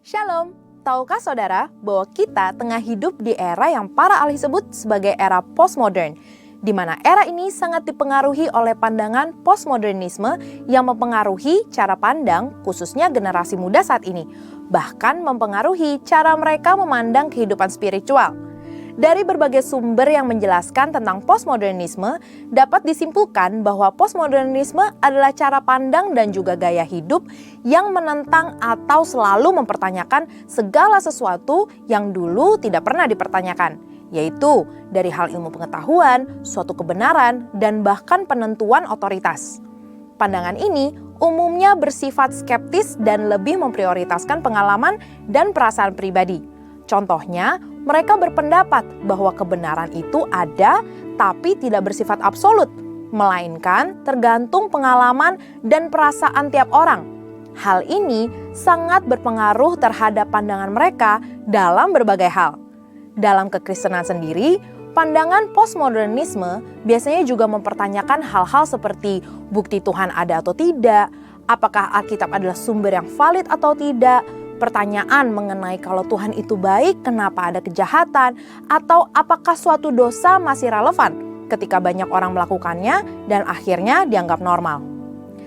Shalom, tahukah saudara bahwa kita tengah hidup di era yang para ahli sebut sebagai era postmodern, di mana era ini sangat dipengaruhi oleh pandangan postmodernisme yang mempengaruhi cara pandang khususnya generasi muda saat ini, bahkan mempengaruhi cara mereka memandang kehidupan spiritual. Dari berbagai sumber yang menjelaskan tentang postmodernisme, dapat disimpulkan bahwa postmodernisme adalah cara pandang dan juga gaya hidup yang menentang atau selalu mempertanyakan segala sesuatu yang dulu tidak pernah dipertanyakan, yaitu dari hal ilmu pengetahuan, suatu kebenaran, dan bahkan penentuan otoritas. Pandangan ini umumnya bersifat skeptis dan lebih memprioritaskan pengalaman dan perasaan pribadi. Contohnya, mereka berpendapat bahwa kebenaran itu ada tapi tidak bersifat absolut, melainkan tergantung pengalaman dan perasaan tiap orang. Hal ini sangat berpengaruh terhadap pandangan mereka dalam berbagai hal. Dalam kekristenan sendiri, pandangan postmodernisme biasanya juga mempertanyakan hal-hal seperti bukti Tuhan ada atau tidak, apakah Alkitab adalah sumber yang valid atau tidak, pertanyaan mengenai kalau Tuhan itu baik, kenapa ada kejahatan, atau apakah suatu dosa masih relevan ketika banyak orang melakukannya dan akhirnya dianggap normal.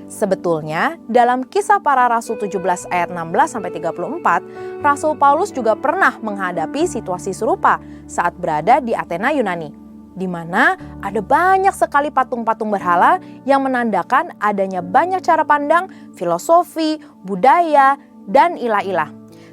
Sebetulnya, dalam Kisah Para Rasul 17 ayat 16-34, Rasul Paulus juga pernah menghadapi situasi serupa saat berada di Athena, Yunani, di mana ada banyak sekali patung-patung berhala yang menandakan adanya banyak cara pandang, filosofi, budaya, dan ilah-ilah.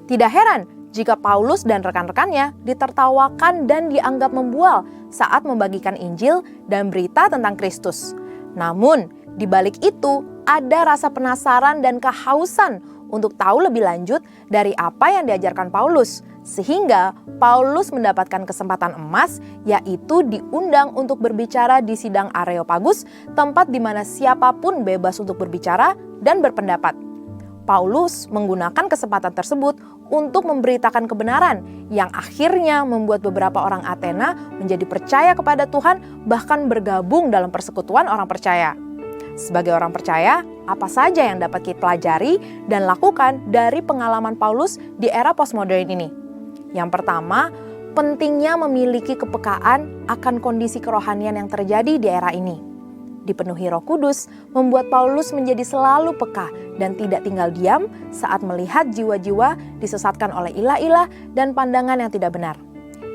Tidak heran jika Paulus dan rekan-rekannya ditertawakan dan dianggap membual saat membagikan Injil dan berita tentang Kristus. Namun, di balik itu ada rasa penasaran dan kehausan untuk tahu lebih lanjut dari apa yang diajarkan Paulus, sehingga Paulus mendapatkan kesempatan emas, yaitu diundang untuk berbicara di sidang Areopagus, tempat di mana siapapun bebas untuk berbicara dan berpendapat. Paulus menggunakan kesempatan tersebut untuk memberitakan kebenaran yang akhirnya membuat beberapa orang Athena menjadi percaya kepada Tuhan, bahkan bergabung dalam persekutuan orang percaya. Sebagai orang percaya, apa saja yang dapat kita pelajari dan lakukan dari pengalaman Paulus di era postmodern ini? Yang pertama, pentingnya memiliki kepekaan akan kondisi kerohanian yang terjadi di era ini. Dipenuhi Roh Kudus membuat Paulus menjadi selalu peka dan tidak tinggal diam saat melihat jiwa-jiwa disesatkan oleh ilah-ilah dan pandangan yang tidak benar.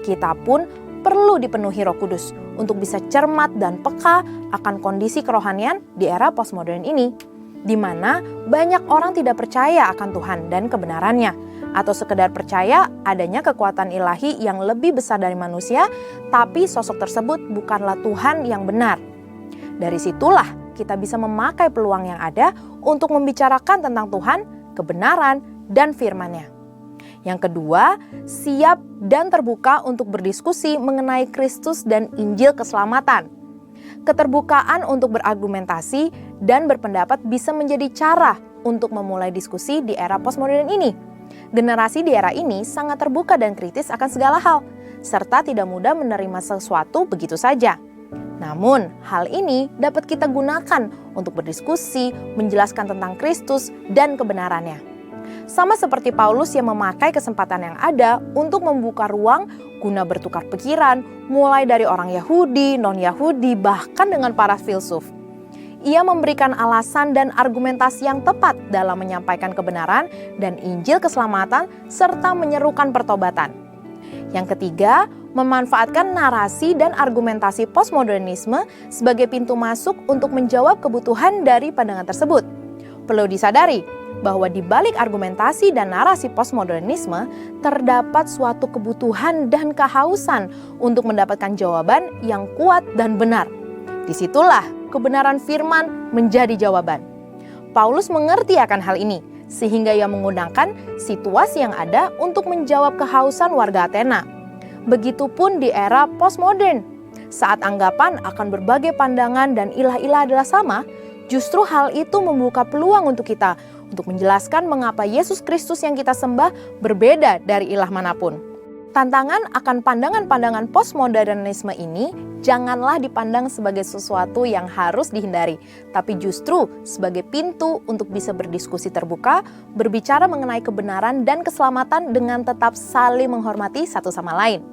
Kita pun perlu dipenuhi Roh Kudus untuk bisa cermat dan peka akan kondisi kerohanian di era postmodern ini, di mana banyak orang tidak percaya akan Tuhan dan kebenarannya, atau sekedar percaya adanya kekuatan ilahi yang lebih besar dari manusia, tapi sosok tersebut bukanlah Tuhan yang benar. Dari situlah kita bisa memakai peluang yang ada untuk membicarakan tentang Tuhan, kebenaran, dan firman-Nya. Yang kedua, siap dan terbuka untuk berdiskusi mengenai Kristus dan Injil keselamatan. Keterbukaan untuk berargumentasi dan berpendapat bisa menjadi cara untuk memulai diskusi di era postmodern ini. Generasi di era ini sangat terbuka dan kritis akan segala hal, serta tidak mudah menerima sesuatu begitu saja. Namun, hal ini dapat kita gunakan untuk berdiskusi, menjelaskan tentang Kristus dan kebenarannya. Sama seperti Paulus yang memakai kesempatan yang ada untuk membuka ruang guna bertukar pikiran, mulai dari orang Yahudi, non-Yahudi, bahkan dengan para filsuf. Ia memberikan alasan dan argumentasi yang tepat dalam menyampaikan kebenaran dan Injil keselamatan, serta menyerukan pertobatan. Yang ketiga, memanfaatkan narasi dan argumentasi postmodernisme sebagai pintu masuk untuk menjawab kebutuhan dari pandangan tersebut. Perlu disadari bahwa di balik argumentasi dan narasi postmodernisme terdapat suatu kebutuhan dan kehausan untuk mendapatkan jawaban yang kuat dan benar. Disitulah kebenaran firman menjadi jawaban. Paulus mengerti akan hal ini, sehingga ia menggunakan situasi yang ada untuk menjawab kehausan warga Athena. Begitupun di era postmodern, saat anggapan akan berbagai pandangan dan ilah-ilah adalah sama, justru hal itu membuka peluang untuk kita untuk menjelaskan mengapa Yesus Kristus yang kita sembah berbeda dari ilah manapun. Tantangan akan pandangan-pandangan postmodernisme ini janganlah dipandang sebagai sesuatu yang harus dihindari, tapi justru sebagai pintu untuk bisa berdiskusi terbuka, berbicara mengenai kebenaran dan keselamatan dengan tetap saling menghormati satu sama lain.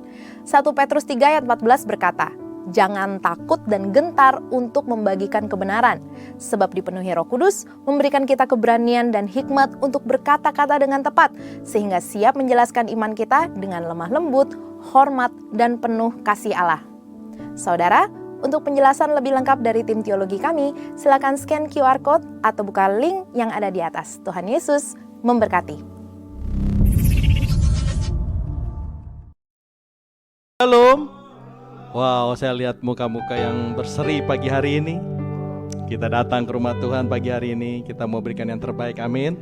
1 Petrus 3 ayat 14 berkata, "Jangan takut dan gentar untuk membagikan kebenaran, sebab dipenuhi Roh Kudus memberikan kita keberanian dan hikmat untuk berkata-kata dengan tepat, sehingga siap menjelaskan iman kita dengan lemah lembut, hormat, dan penuh kasih Allah." Saudara, untuk penjelasan lebih lengkap dari tim teologi kami, silakan scan QR Code atau buka link yang ada di atas. Tuhan Yesus memberkati. Shalom. Wow, saya lihat muka-muka yang berseri pagi hari ini. Kita datang ke rumah Tuhan pagi hari ini. Kita mau berikan yang terbaik, amin.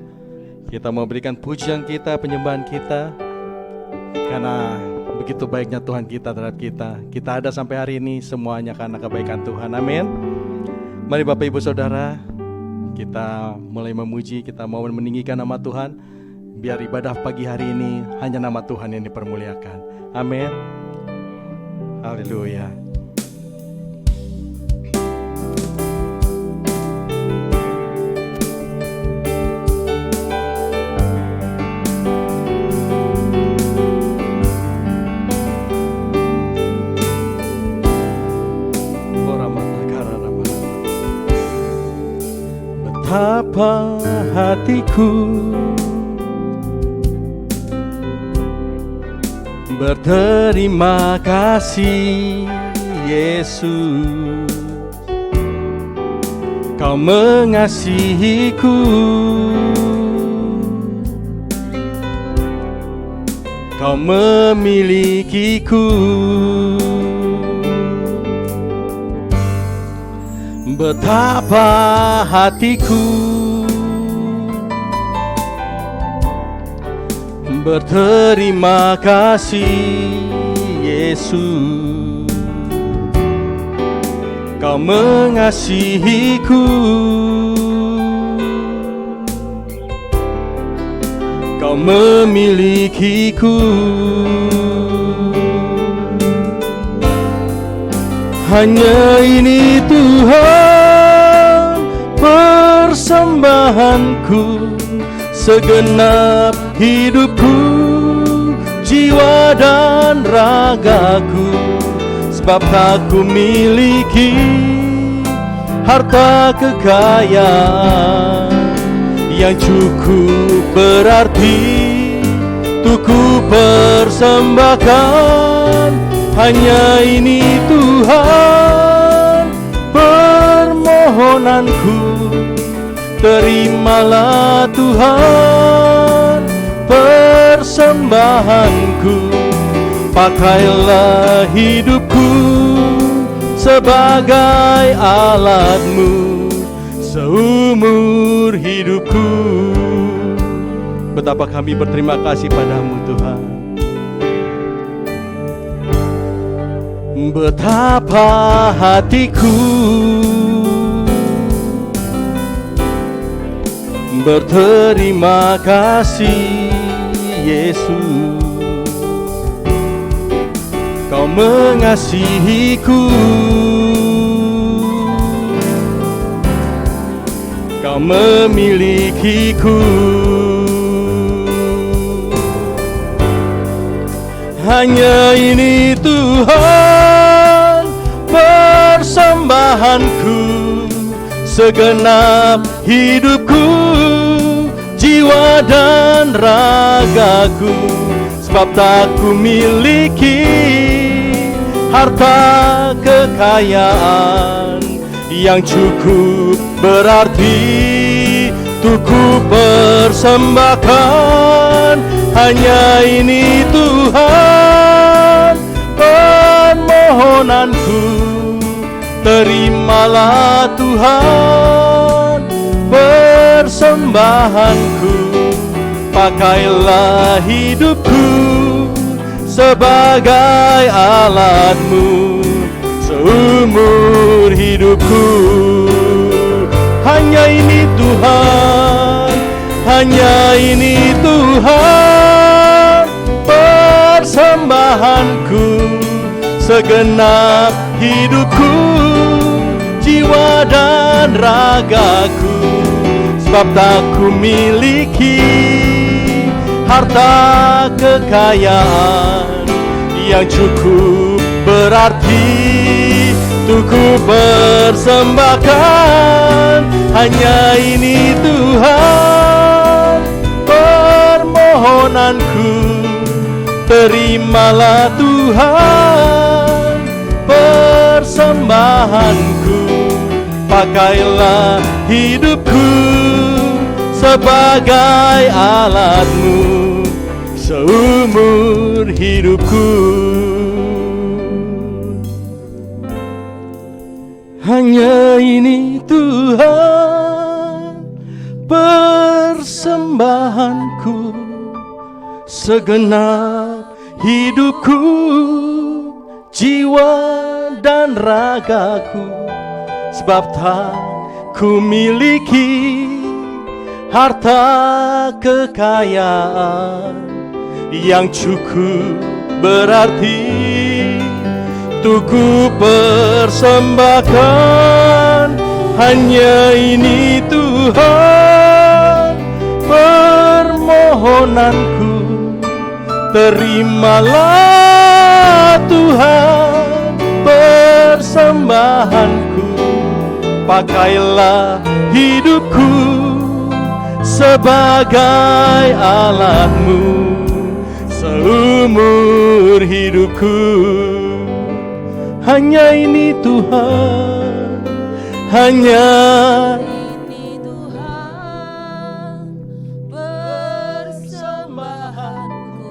Kita mau berikan pujian kita, penyembahan kita, karena begitu baiknya Tuhan kita terhadap kita. Kita ada sampai hari ini semuanya karena kebaikan Tuhan, amin. Mari Bapak Ibu Saudara, kita mulai memuji, kita mau meninggikan nama Tuhan. Biar ibadah pagi hari ini hanya nama Tuhan yang dipermuliakan, amin. Haleluya. Betapa hatiku berterima kasih, Yesus, Kau mengasihiku, Kau memilikiku. Betapa hatiku berterima kasih, Yesus, Kau mengasihiku, Kau memilikiku. Hanya ini Tuhan persembahanku, segenap hidupku, jiwa dan ragaku. Sebab tak ku miliki harta kekayaan yang cukup berarti untuk ku persembahkan. Hanya ini Tuhan permohonanku, terimalah Tuhan persembahanku. Pakailah hidupku sebagai alat-Mu seumur hidupku. Betapa kami berterima kasih padamu Tuhan. Betapa hatiku berterima kasih, Yesus, Kau mengasihiku, Kau memilikiku. Hanya ini Tuhan persembahanku, segenap hidupku, jiwa dan ragaku. Sebab tak ku miliki harta kekayaan yang cukup berarti untuk ku persembahkan. Hanya ini Tuhan permohonanku, terimalah Tuhan persembahanku. Pakailah hidupku sebagai alat-Mu seumur hidupku. Hanya ini Tuhan, hanya ini Tuhan persembahanku, persembahanku, segenap hidupku, jiwa dan ragaku. Sebab tak ku miliki harta kekayaan yang cukup berarti untuk ku persembahkan. Hanya ini Tuhan permohonanku, terimalah Tuhan persembahanku. Pakailah hidupku sebagai alatmu seumur hidupku. Hanya ini Tuhan persembahanku, segenap hidupku, jiwa dan ragaku. Sebab tak ku miliki harta kekayaan yang cukup berarti untuk ku persembahkan. Hanya ini Tuhan permohonanku, terimalah Tuhan persembahanku. Pakailah hidupku sebagai alatmu seumur hidupku. Hanya ini Tuhan, hanya ini Tuhan persembahanku,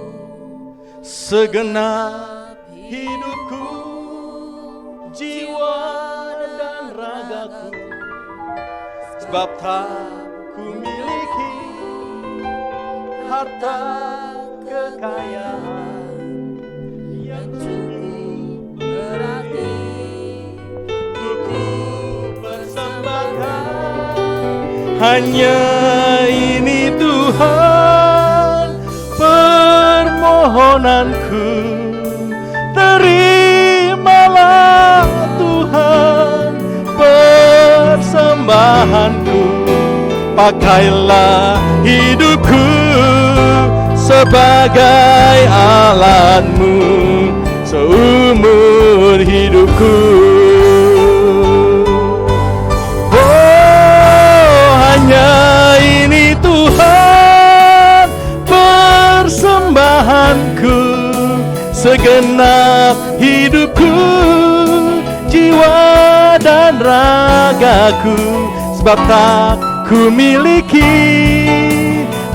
segenap hidupku, jiwa dan ragaku. Sebab tak ku miliki harta kekayaan yang cukup berarti untuk ku persembahkan. Hanya ini Tuhan permohonanku, terimalah Tuhan persembahanku. Pakailah hidupku sebagai alatmu seumur hidupku. Oh, hanya ini Tuhan persembahanku, segenap hidupku, jiwa dan ragaku. Sebab tak ku miliki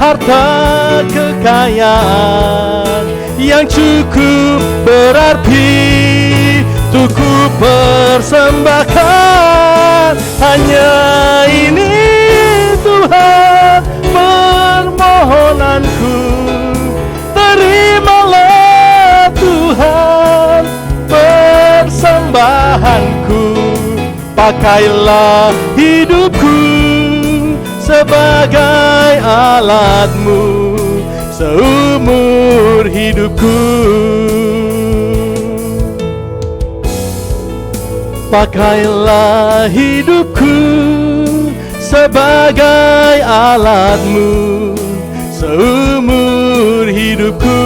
harta kekayaan yang cukup berarti untuk ku persembahkan. Hanya ini Tuhan permohonanku, terimalah Tuhan persembahanku. Pakailah hidupku sebagai alatmu seumur hidupku. Pakailah hidupku sebagai alatmu seumur hidupku.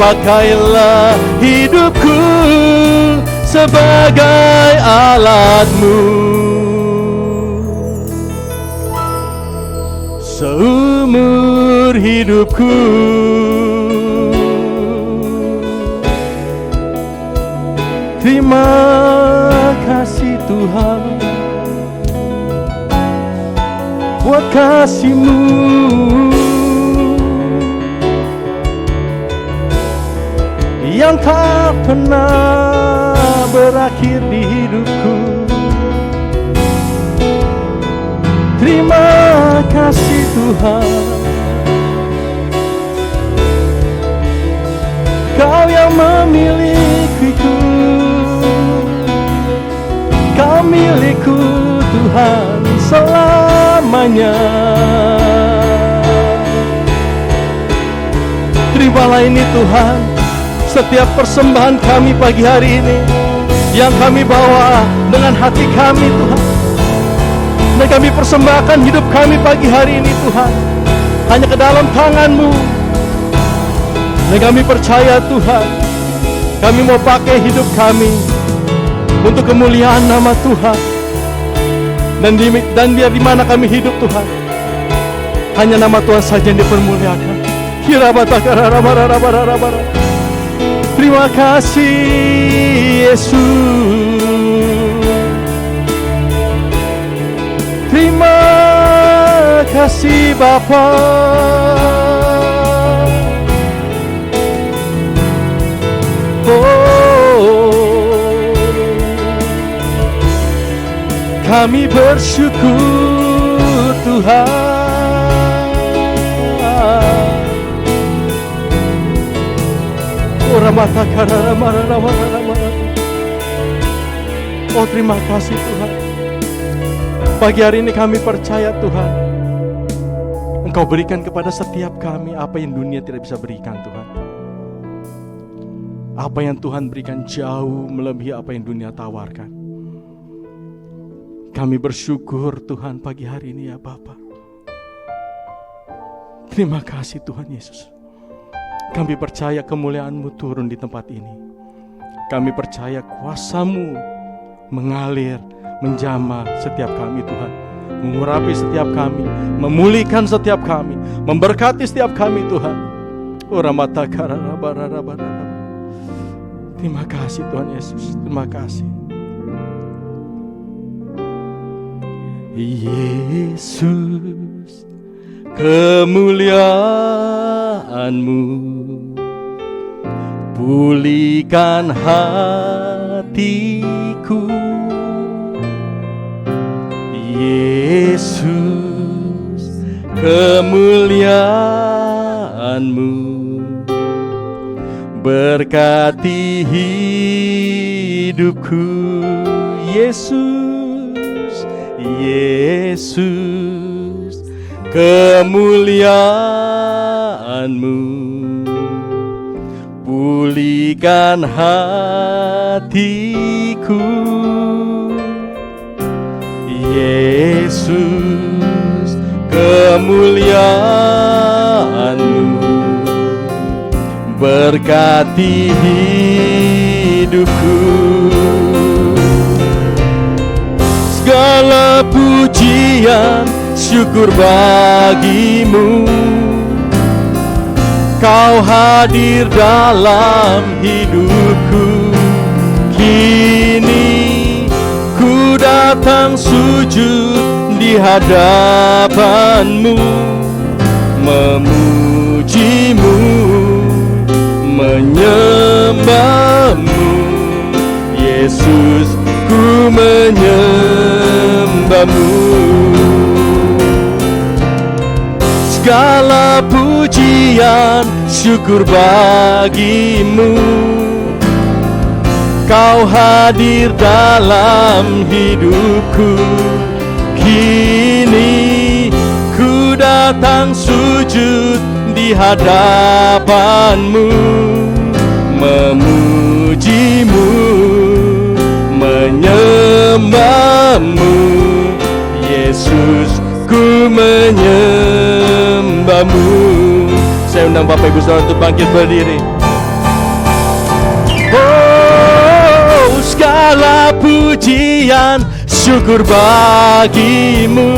Pakailah hidupku sebagai alatmu seumur hidupku. Terima kasih Tuhan buat kasih-Mu yang tak pernah berakhir di hidupku. Terima kasih Tuhan, Kau yang memilikiku, Kau milikku Tuhan selamanya. Terimalah ini Tuhan, setiap persembahan kami pagi hari ini yang kami bawa dengan hati kami Tuhan. Dan kami persembahkan hidup kami pagi hari ini Tuhan, hanya ke dalam tangan-Mu. Dan kami percaya Tuhan, kami mau pakai hidup kami untuk kemuliaan nama Tuhan. Dan biar di mana kami hidup Tuhan, hanya nama Tuhan saja yang dipermuliakan. Terima kasih Yesus. Terima kasih Bapa. Kami bersyukur Tuhan. Oh, terima kasih Tuhan. Pagi hari ini kami percaya Tuhan, Engkau berikan kepada setiap kami apa yang dunia tidak bisa berikan Tuhan. Apa yang Tuhan berikan jauh melebihi apa yang dunia tawarkan. Kami bersyukur Tuhan pagi hari ini ya Bapa. Terima kasih Tuhan Yesus. Kami percaya kemuliaan-Mu turun di tempat ini. Kami percaya kuasa-Mu mengalir, menjamah setiap kami Tuhan. Mengurapi setiap kami, memulihkan setiap kami, memberkati setiap kami Tuhan. Terima kasih Tuhan Yesus. Terima kasih Yesus, kemuliaan-Mu pulihkan hatiku. Yesus, kemuliaan-Mu berkati hidupku. Yesus, Yesus, kemuliaan-Mu pulihkan hatiku. Yesus, kemuliaan-Mu berkati hidupku. Segala pujian syukur bagimu, Kau hadir dalam hidupku. Kini ku datang sujud di hadapan-Mu, memuji-Mu, menyembah-Mu. Yesus, ku menyembah-Mu. Segala pujian syukur bagimu, Kau hadir dalam hidupku. Kini ku datang sujud di hadapan-Mu, memuji-Mu, menyembah-Mu. Yesus, ku menyembah-Mu. Saya undang Bapak Ibu Saudara untuk bangkit berdiri. Oh, segala pujian syukur bagimu,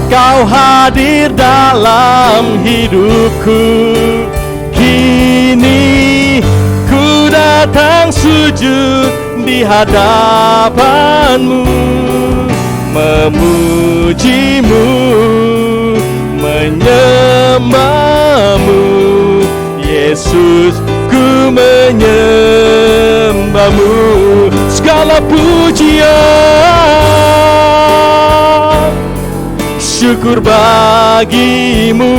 Kau hadir dalam hidupku. Kini ku datang sujud di hadapan-Mu, memuji-Mu, menyembah-Mu. Yesus, ku menyembah-Mu. Segala pujian syukur bagimu,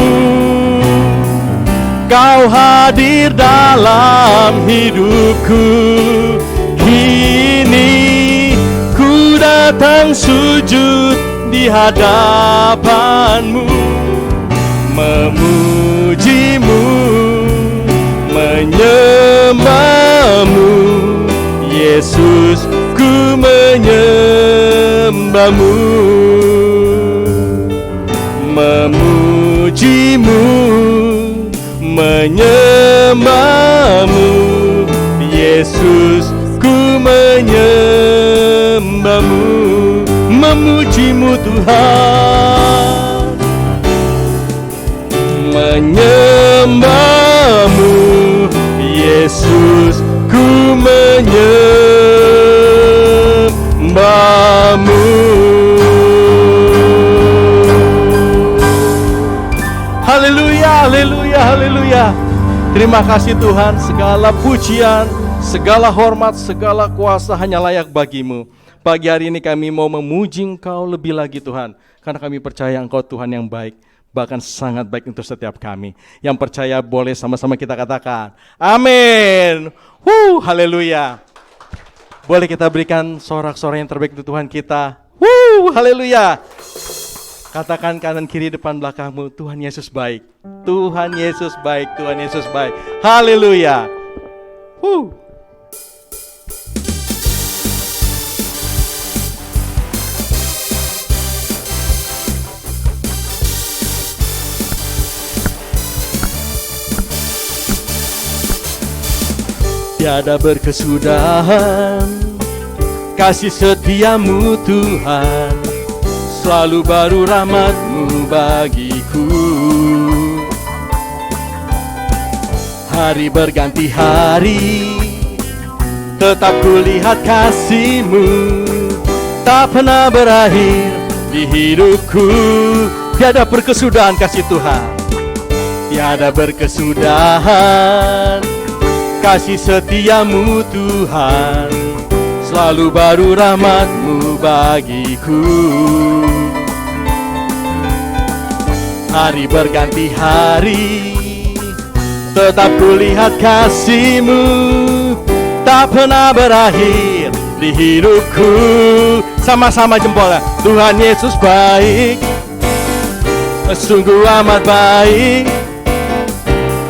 Kau hadir dalam hidupku. Kini ku datang sujud di hadapan-Mu, memujimu, menyembahmu, Yesus ku menyembahmu, memujimu, menyembahmu, Yesus ku menyembahmu, memujimu Tuhan, menyembahmu, Yesus ku menyembahmu. Haleluya, haleluya, haleluya. Terima kasih Tuhan, segala pujian, segala hormat, segala kuasa hanya layak bagimu. Pagi hari ini kami mau memuji Engkau lebih lagi Tuhan, karena kami percaya Engkau Tuhan yang baik, bahkan sangat baik untuk setiap kami. Yang percaya boleh sama-sama kita katakan, amin. Haleluya. Boleh kita berikan sorak-sorai yang terbaik untuk Tuhan kita. Haleluya. Katakan kanan kiri depan belakangmu, Tuhan Yesus baik. Tuhan Yesus baik, Tuhan Yesus baik. Haleluya. Tiada berkesudahan kasih setiamu Tuhan, selalu baru rahmat-Mu bagiku. Hari berganti hari, tetap kulihat kasih-Mu, tak pernah berakhir di hidupku. Tiada berkesudahan kasih Tuhan, tiada berkesudahan kasih setiamu Tuhan, selalu baru rahmat-Mu bagiku. Hari berganti hari, tetap kulihat kasih-Mu, tak pernah berakhir di hidupku. Sama-sama jempolnya. Tuhan Yesus baik, sungguh amat baik,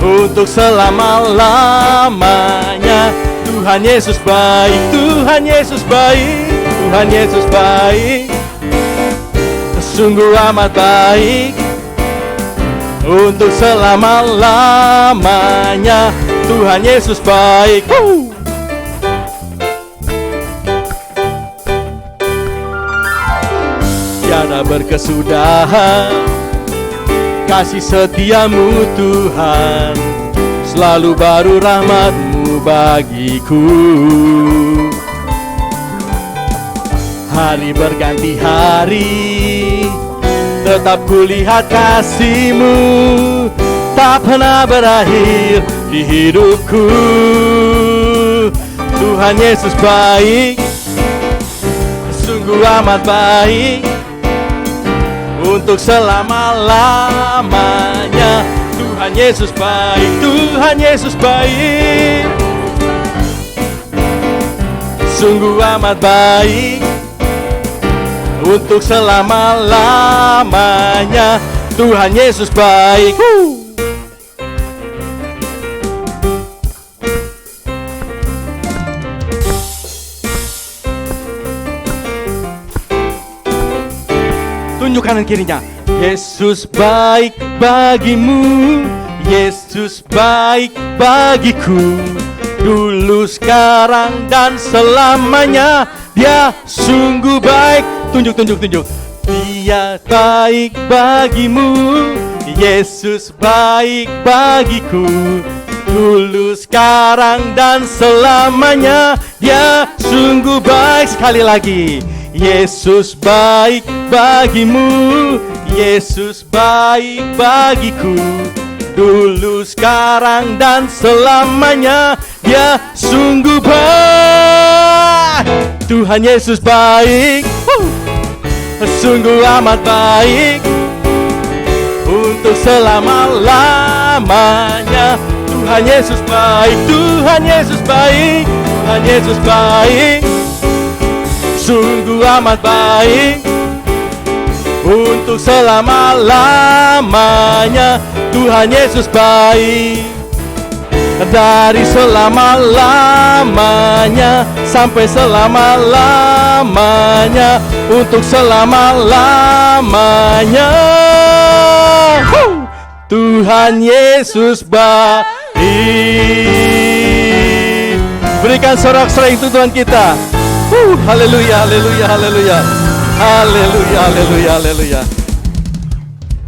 untuk selama-lamanya. Tuhan Yesus baik, Tuhan Yesus baik, Tuhan Yesus baik, sungguh amat baik, untuk selama-lamanya. Tuhan Yesus baik. Tiada berkesudahan kasih setiamu Tuhan, selalu baru rahmat-Mu bagiku. Hari berganti hari, tetap kulihat kasih-Mu, tak pernah berakhir di hidupku. Tuhan Yesus baik, sungguh amat baik, untuk selama-lamanya. Tuhan Yesus baik, Tuhan Yesus baik, sungguh amat baik, untuk selama-lamanya. Tuhan Yesus baik. Tunjuk kanan kirinya. Yesus baik bagimu, Yesus baik bagiku, dulu, sekarang, dan selamanya. Dia sungguh baik. Tunjuk. Dia baik bagimu, Yesus baik bagiku, dulu, sekarang, dan selamanya. Dia sungguh baik. Sekali lagi. Yesus baik bagimu, Yesus baik bagiku, dulu, sekarang, dan selamanya. Dia sungguh baik. Tuhan Yesus baik, sungguh amat baik, untuk selama-lamanya. Tuhan Yesus baik, Tuhan Yesus baik, Tuhan Yesus baik, sungguh amat baik, untuk selama-lamanya. Tuhan Yesus baik, dari selama-lamanya sampai selama-lamanya, untuk selama-lamanya. Tuhan Yesus baik. Berikan sorak-sorai itu Tuhan kita. Haleluya, haleluya, haleluya. Haleluya, haleluya, haleluya.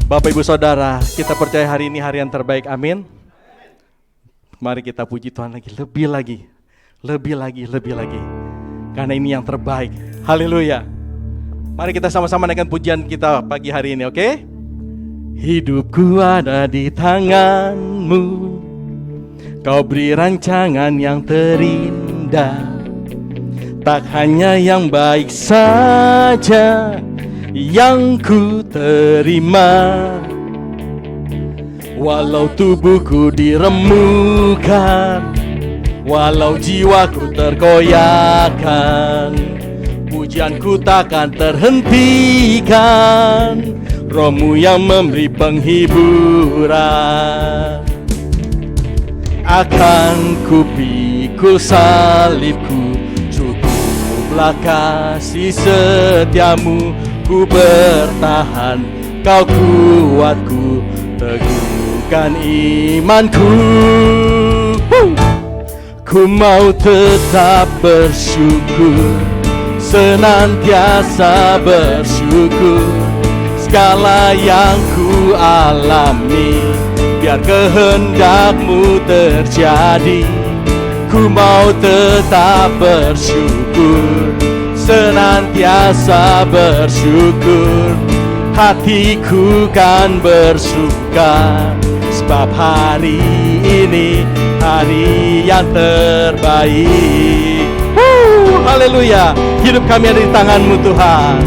Bapak Ibu Saudara, kita percaya hari ini hari yang terbaik, amin. Mari kita puji Tuhan lagi, lebih lagi. Karena ini yang terbaik, haleluya. Mari kita sama-sama naikkan pujian kita pagi hari ini, oke? Hidupku ada di tangan-Mu, Kau beri rancangan yang terindah. Tak hanya yang baik saja yang ku terima, walau tubuhku diremukkan, walau jiwaku terkoyakkan, pujianku takkan terhentikan, Roh-Mu yang memberi penghiburan. Akan ku pikul salibku, cukuplah kasih setiamu. Ku bertahan, Kau kuatku, teguhkan imanku. Ku mau tetap bersyukur, senantiasa bersyukur. Segala yang ku alami, biar kehendak-Mu terjadi. Ku mau tetap bersyukur, senantiasa bersyukur. Hatiku kan bersuka, sebab hari ini hari yang terbaik. Haleluya. Hidup kami ada di tangan-Mu Tuhan.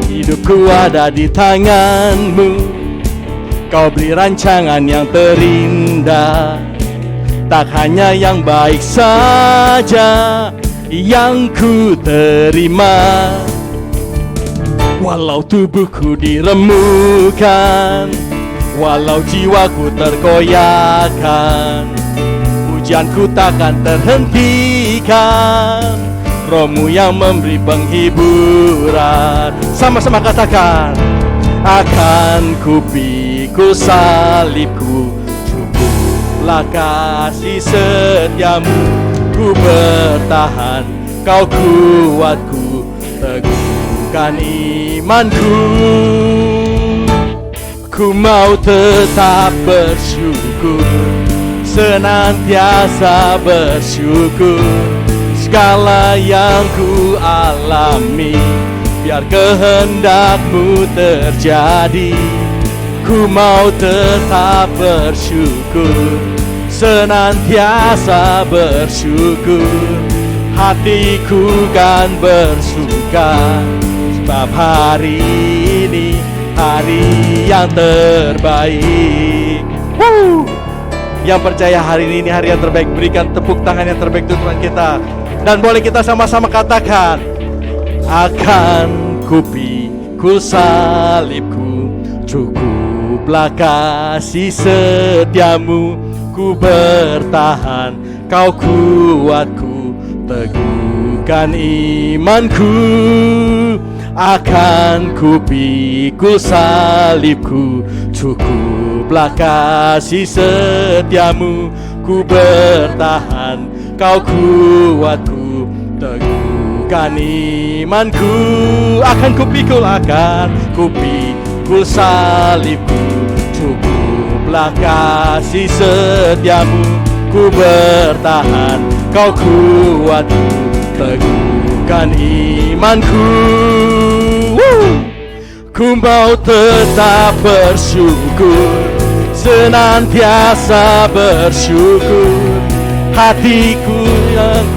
Hidupku ada di tangan-Mu, Kau beri rancangan yang terindah. Tak hanya yang baik saja yang ku terima, walau tubuhku diremukkan, walau jiwaku terkoyakkan, pujianku takkan terhentikan, Roh-Mu yang memberi penghiburan. Sama-sama katakan, akan ku pikul salibku, cukuplah kasih setiamu. Ku bertahan, Kau kuatku, teguhkan imanku. Ku mau tetap bersyukur, senantiasa bersyukur. Segala yang ku alami, biar kehendak-Mu terjadi. Ku mau tetap bersyukur, senantiasa bersyukur. Hatiku kan bersuka, sebab hari ini hari yang terbaik. Yang percaya hari ini hari yang terbaik, berikan tepuk tangan yang terbaik untuk Tuhan kita. Dan boleh kita sama-sama katakan, akan ku pikul salibku, cukuplah kasih setiamu. Ku bertahan, Kau kuatku, teguhkan imanku. Akan ku pikul salibku, cukuplah kasih setiamu. Ku bertahan, Kau kuatku, teguhkan imanku. Akan ku pikul salibku, cukuplah kasih setiamu. Ku bertahan, Kau kuatku, teguhkan imanku. Ku mau tetap bersyukur, senantiasa bersyukur. Hatiku yang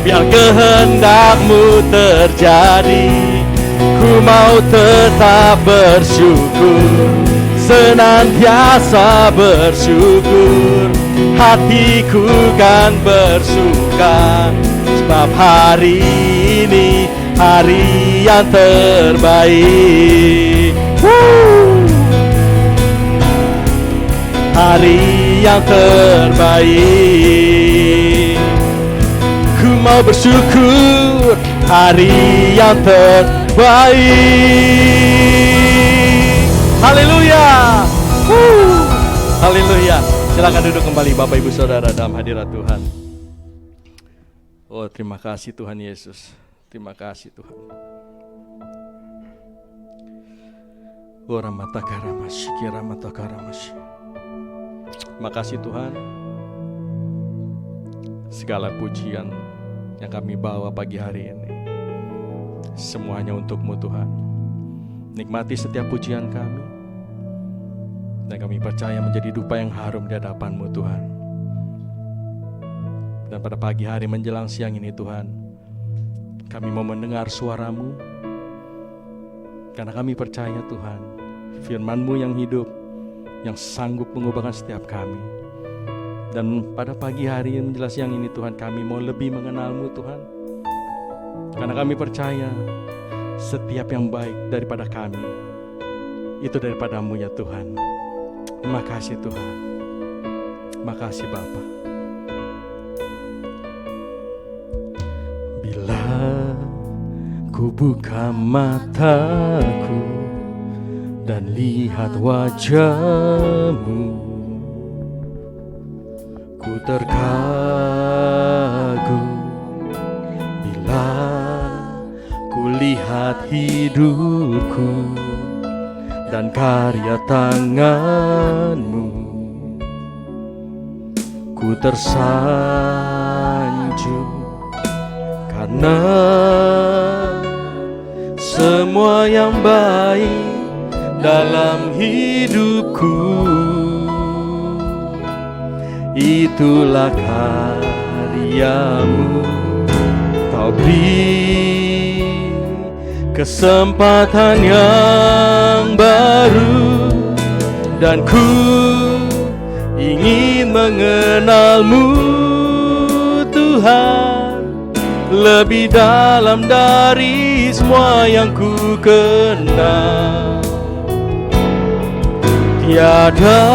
biar kehendak-Mu terjadi. Ku mau tetap bersyukur, senantiasa bersyukur. Hatiku kan bersuka, sebab hari ini hari yang terbaik. Hari yang terbaik. Ku mau bersyukur hari yang terbaik. Haleluya. Haleluya. Silakan duduk kembali Bapak Ibu Saudara dalam hadirat Tuhan. Oh, terima kasih Tuhan Yesus. Terima kasih Tuhan. Oh, ramatakaramashi, kiramatakaramasyi. Makasih Tuhan. Segala pujian yang kami bawa pagi hari ini semuanya untuk-Mu Tuhan. Nikmati setiap pujian kami, dan kami percaya menjadi dupa yang harum di hadapan-Mu Tuhan. Dan pada pagi hari menjelang siang ini Tuhan, kami mau mendengar suara-Mu, karena kami percaya Tuhan, firman-Mu yang hidup, yang sanggup mengubahkan setiap kami. Dan pada pagi hari menjelang siang ini Tuhan, kami mau lebih mengenal-Mu Tuhan, karena kami percaya setiap yang baik daripada kami itu daripada-Mu ya Tuhan. Terima kasih Tuhan. Terima kasih Bapa. Bila ku buka mataku dan lihat wajah-Mu, ku terkagum. Bila ku lihat hidupku dan karya tangan-Mu, ku tersanjung karena semua yang baik dalam hidupku itulah karya-Mu. Kau beri kesempatan yang baru, dan ku ingin mengenal-Mu Tuhan lebih dalam dari semua yang ku kenal. Tiada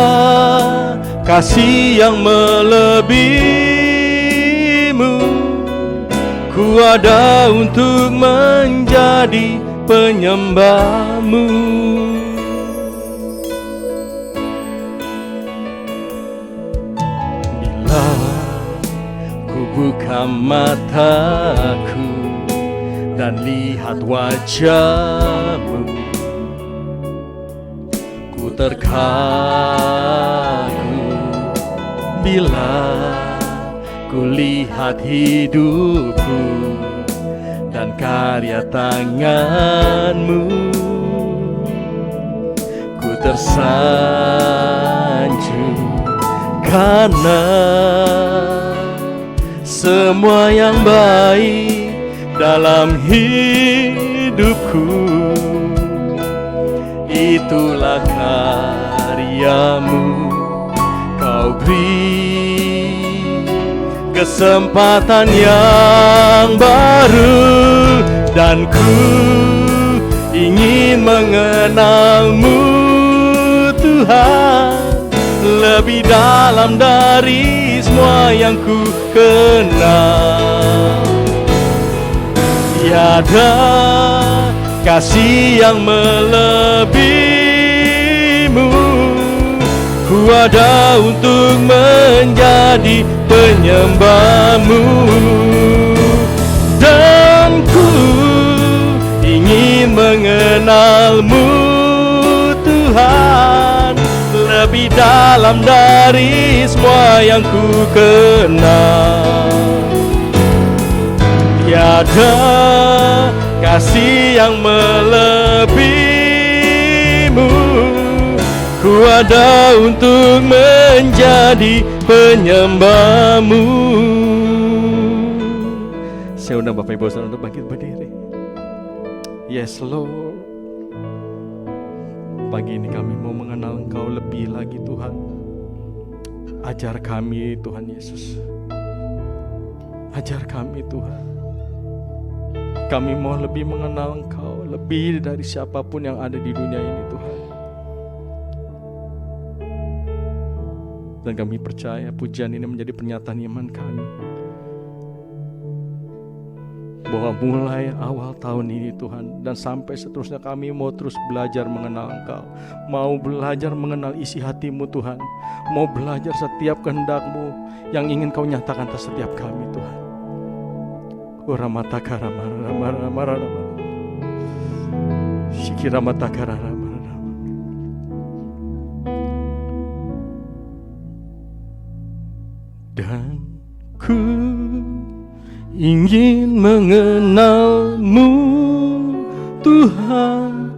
kasih yang melebihi-Mu, ku ada untuk menjadi penyembah-Mu. Bila ku buka mataku dan lihat wajah-Mu, ku terkagum. Bila ku lihat hidupku dan karya tangan-Mu, ku tersanjung karena semua yang baik dalam hidupku itulah karya-Mu. Kau beri kesempatan yang baru, dan ku ingin mengenal-Mu Tuhan lebih dalam dari semua yang ku kenal. Tiada kasih yang melebihi-Mu, ku ada untuk menjadi penyembah-Mu, dan ku ingin mengenal-Mu Tuhan lebih dalam dari semua yang ku kenal. Tiada kasih yang melebihi-Mu, ku ada untuk menjadi penyembah-Mu. Saya undang Bapak Ibu Saudara untuk bangkit berdiri. Yes Lord, pagi ini kami mau mengenal Engkau lebih lagi Tuhan. Ajar kami Tuhan Yesus. Ajar kami Tuhan. Kami mau lebih mengenal Engkau, lebih dari siapapun yang ada di dunia ini Tuhan. Dan kami percaya pujian ini menjadi pernyataan iman kami, bahwa mulai awal tahun ini Tuhan, dan sampai seterusnya kami mau terus belajar mengenal Engkau, mau belajar mengenal isi hati-Mu Tuhan, mau belajar setiap kehendak-Mu yang ingin Kau nyatakan atas setiap kami Tuhan. Dan ku ingin mengenal-Mu Tuhan,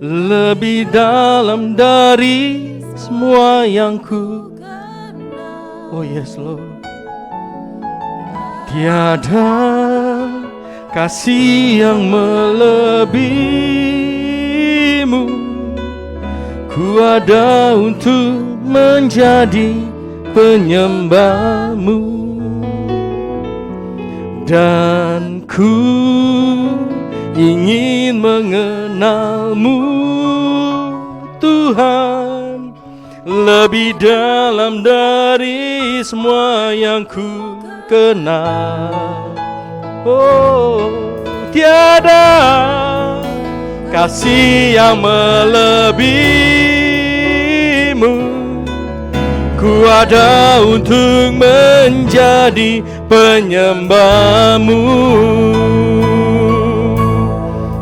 lebih dalam dari semua yang ku kenal. Oh yes Lord. Tiada kasih yang melebihi-Mu. Ku ada untuk menjadi penyembah-Mu, dan ku ingin mengenal-Mu Tuhan, lebih dalam dari semua yang ku kenal. Oh, tiada kasih yang melebihi-Mu. Ku ada untuk menjadi penyembah-Mu.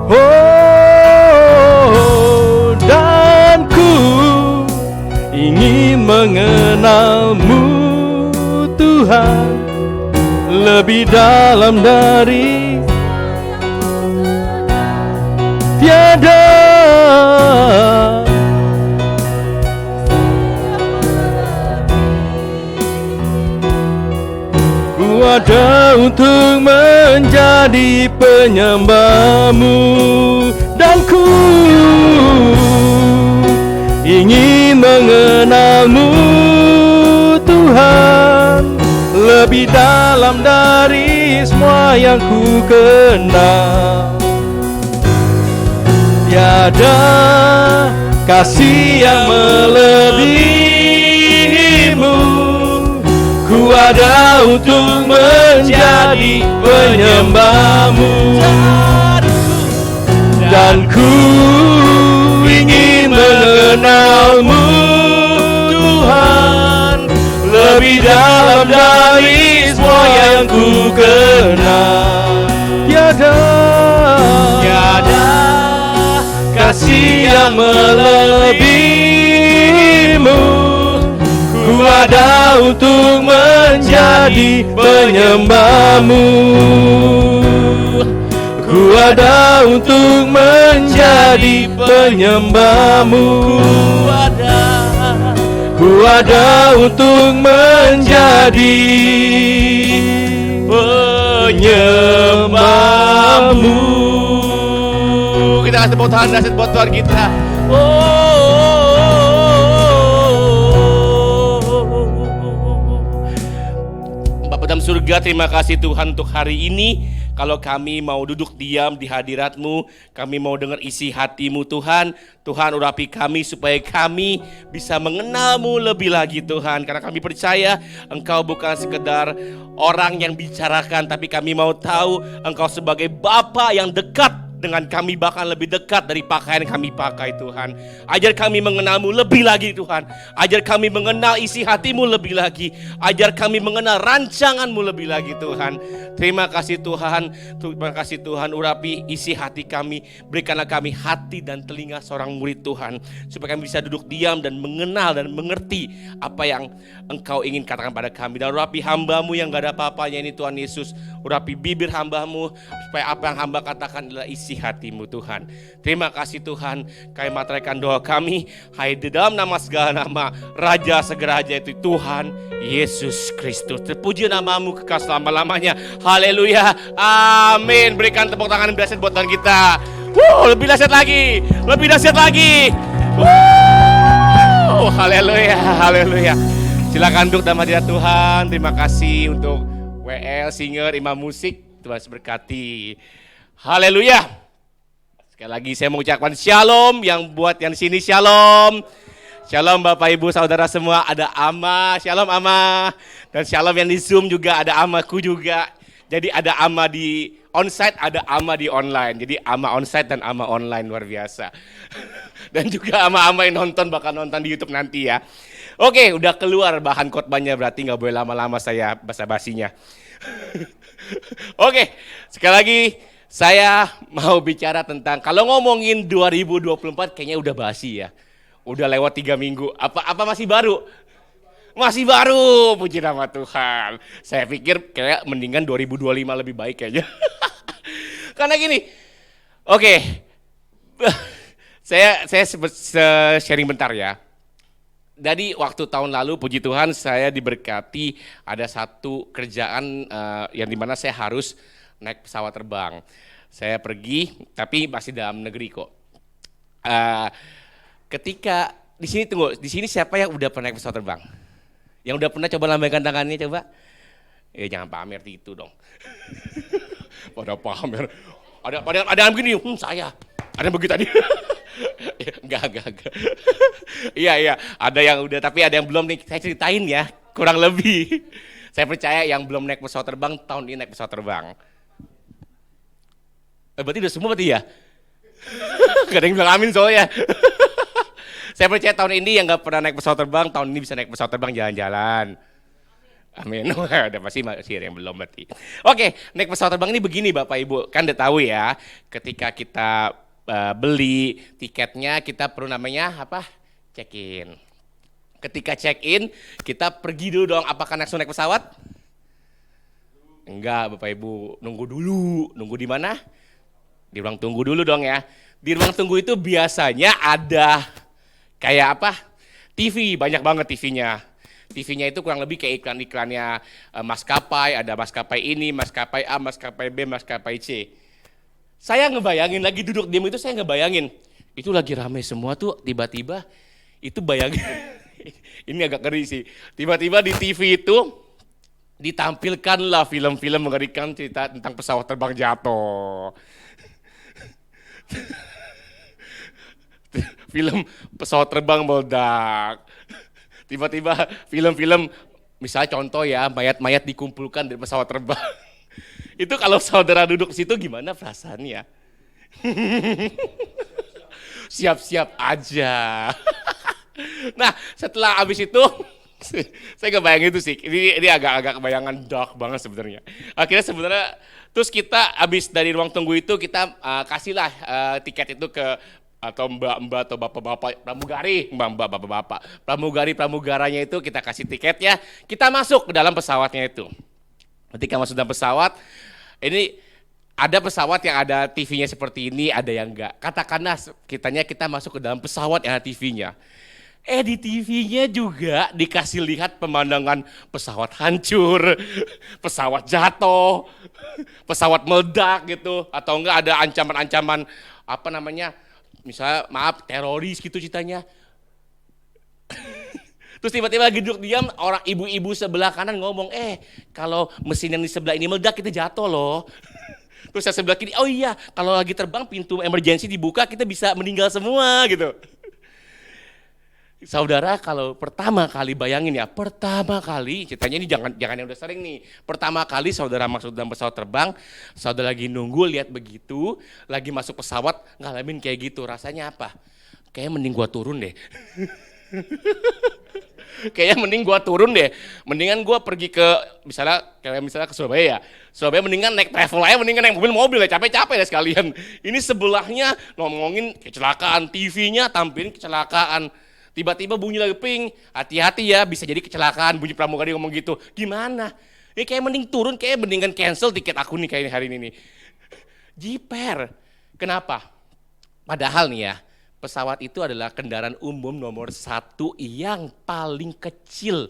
Oh, dan ku ingin mengenal-Mu Tuhan, lebih dalam dari tiada ku ada untuk menjadi penyembah-Mu, dan ku ingin mengenal-Mu Tuhan, lebih dalam dari semua yang ku kenal. Tiada kasih yang melebihi-Mu. Ku ada untuk menjadi penyembah-Mu, dan ku ingin mengenal-Mu Tuhan, lebih dalam dari semua yang ku kenal. Tiada kasih yang melebihi-Mu. Ku ada untuk menjadi penyembah-Mu. Ku ada untuk menjadi penyembah-Mu. Ku ada untuk menjadi penyembah-Mu. Kita kasih tepuk tangan buat Tuhan kita. Bapa dalam surga, terima kasih Tuhan untuk hari ini. Kalau kami mau duduk diam di hadirat-Mu, kami mau dengar isi hati-Mu Tuhan. Tuhan urapi kami supaya kami bisa mengenal-Mu lebih lagi Tuhan. Karena kami percaya Engkau bukan sekedar orang yang bicarakan, tapi kami mau tahu Engkau sebagai Bapa yang dekat dengan kami, bahkan lebih dekat dari pakaian yang kami pakai Tuhan. Ajar kami mengenal-Mu lebih lagi Tuhan. Ajar kami mengenal isi hati-Mu lebih lagi. Ajar kami mengenal rancangan-Mu lebih lagi Tuhan. Terima kasih Tuhan. Terima kasih Tuhan, urapi isi hati kami. Berikanlah kami hati dan telinga seorang murid Tuhan, supaya kami bisa duduk diam dan mengenal dan mengerti apa yang Engkau ingin katakan pada kami. Dan urapi hamba-Mu yang gak ada apa-apanya ini Tuhan Yesus. Urapi bibir hamba-Mu, supaya apa yang hamba katakan adalah isi hati-Mu Tuhan. Terima kasih Tuhan. Kami materaikan doa kami hai di dalam nama segala nama, Raja segera raja itu Tuhan Yesus Kristus. Terpuji nama-Mu kekal selama-lamanya. Haleluya, amin. Berikan tepuk tangan yang dahsyat buat Tuhan kita. Lebih dahsyat lagi, lebih dahsyat lagi. Haleluya, haleluya. Silakan duduk dalam hadirat Tuhan. Terima kasih untuk WL, singer, imam musik. Tuhan berkati. Haleluya. Sekali lagi saya mengucapkan shalom, yang buat yang di sini shalom. Shalom Bapak Ibu Saudara semua, ada Ama, shalom Ama. Dan shalom yang di Zoom juga ada Amaku juga. Jadi ada Ama di onsite, ada Ama di online. Jadi Ama onsite dan Ama online, luar biasa. Dan juga Ama-ama yang nonton, bakal nonton di YouTube nanti ya. Oke, udah keluar bahan khotbahnya, berarti nggak boleh lama-lama saya basa-basinya. Oke, sekali lagi saya mau bicara tentang, kalau ngomongin 2024 kayaknya udah basi ya. Udah lewat 3 minggu, apa masih baru? Masih baru, puji nama Tuhan. Saya pikir kayak mendingan 2025 lebih baik kayaknya. Karena gini, oke, saya sharing bentar ya. Jadi waktu tahun lalu, puji Tuhan, saya diberkati ada satu kerjaan yang dimana saya harus naik pesawat terbang. Saya pergi, tapi masih dalam negeri kok. Ketika di sini tunggu, di sini siapa yang udah pernah naik pesawat terbang? Yang udah pernah, coba lambaikan tangannya coba. Jangan pamer gitu dong. Pada pamer. Ada yang begini, saya. Ada yang begitu tadi. Enggak. Iya, ada yang udah, tapi ada yang belum nih, saya ceritain ya, kurang lebih. Saya percaya yang belum naik pesawat terbang, tahun ini naik pesawat terbang. Berarti udah semua berarti ya? Gak ada yang bilang amin soalnya. Saya percaya tahun ini yang gak pernah naik pesawat terbang, tahun ini bisa naik pesawat terbang jalan-jalan. Amin. Udah pasti masih ada yang belum berarti. Oke, naik pesawat terbang ini begini Bapak Ibu, kan udah tahu ya, ketika kita beli tiketnya kita perlu namanya apa? Check-in. Ketika check-in, kita pergi dulu dong, apakah langsung naik pesawat? Enggak Bapak Ibu, nunggu dulu. Nunggu di mana? Di ruang tunggu dulu dong ya. Di ruang tunggu itu biasanya ada kayak apa? TV, banyak banget TV-nya. TV-nya itu kurang lebih kayak iklan-iklannya maskapai, ada maskapai ini, maskapai A, maskapai B, maskapai C. Saya ngebayangin lagi duduk diam itu, saya ngebayangin. Itu lagi rame semua tuh, tiba-tiba itu bayangin. Ini agak ngeri sih. Tiba-tiba di TV itu ditampilkanlah film-film mengerikan, cerita tentang pesawat terbang jatuh. Film pesawat terbang meledak. Tiba-tiba film-film, misalnya contoh ya, mayat-mayat dikumpulkan dari pesawat terbang. Itu kalau saudara duduk situ gimana perasaannya? Siap-siap aja. Nah, setelah habis itu, saya kebayang itu sih. Ini agak-agak kebayangan dark banget sebenarnya. Akhirnya sebenarnya, terus kita habis dari ruang tunggu itu kita kasihlah tiket itu ke atau mbak-mbak atau bapak-bapak pramugari, mbak-mbak, bapak-bapak pramugaranya itu kita kasih tiketnya, kita masuk ke dalam pesawatnya itu. Ketika masuk dalam pesawat, ini ada pesawat yang ada TV-nya seperti ini, ada yang enggak. Katakanlah kita masuk ke dalam pesawat yang ada TV-nya. Di TV-nya juga dikasih lihat pemandangan pesawat hancur, pesawat jatuh, pesawat meledak gitu, atau enggak ada ancaman-ancaman apa namanya? Misalnya maaf teroris gitu ceritanya. Terus tiba-tiba lagi duduk diam, orang ibu-ibu sebelah kanan ngomong, kalau mesin yang di sebelah ini meledak kita jatuh loh. Terus yang sebelah kiri, oh iya kalau lagi terbang pintu emergency dibuka kita bisa meninggal semua gitu. Saudara kalau pertama kali bayangin ya, pertama kali ceritanya ini jangan yang udah sering nih. Pertama kali saudara masuk dalam pesawat terbang, saudara lagi nunggu lihat begitu, lagi masuk pesawat ngalamin kayak gitu, rasanya apa? Kayaknya mending gua turun deh. Kayaknya mending gua turun deh. Mendingan gua pergi ke misalnya ke Surabaya ya. Surabaya mendingan naik travel aja, mendingan naik mobil ya, capek-capek deh sekalian. Ini sebelahnya ngomongin kecelakaan, TV-nya tampilin kecelakaan. Tiba-tiba bunyi lagi ping, hati-hati ya bisa jadi kecelakaan, bunyi pramugari ngomong gitu. Gimana? Kayak mending turun, kayak mendingan cancel tiket aku nih kayak hari ini nih. Jiper. Kenapa? Padahal nih ya, pesawat itu adalah kendaraan umum nomor 1 yang paling kecil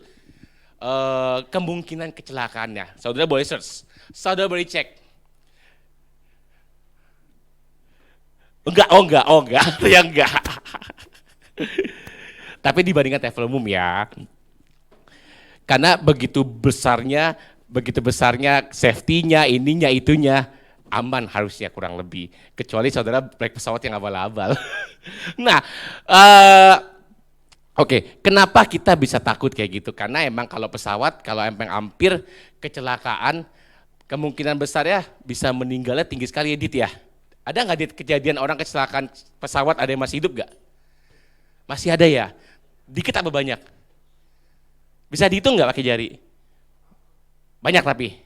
kemungkinan kecelakaannya. Saudara boleh search, saudara boleh cek. Enggak, ya enggak. Tapi dibandingkan travel umum ya, karena begitu besarnya safety-nya, ininya, itunya, aman harusnya kurang lebih. Kecuali saudara naik pesawat yang abal-abal. Nah, oke, kenapa kita bisa takut kayak gitu? Karena emang kalau pesawat, kalau emang hampir kecelakaan, kemungkinan besar ya bisa meninggalnya tinggi sekali, Edit ya. Ada nggak Dit kejadian orang kecelakaan pesawat ada yang masih hidup nggak? Masih ada ya? Dikit apa banyak? Bisa dihitung nggak pakai jari? Banyak tapi?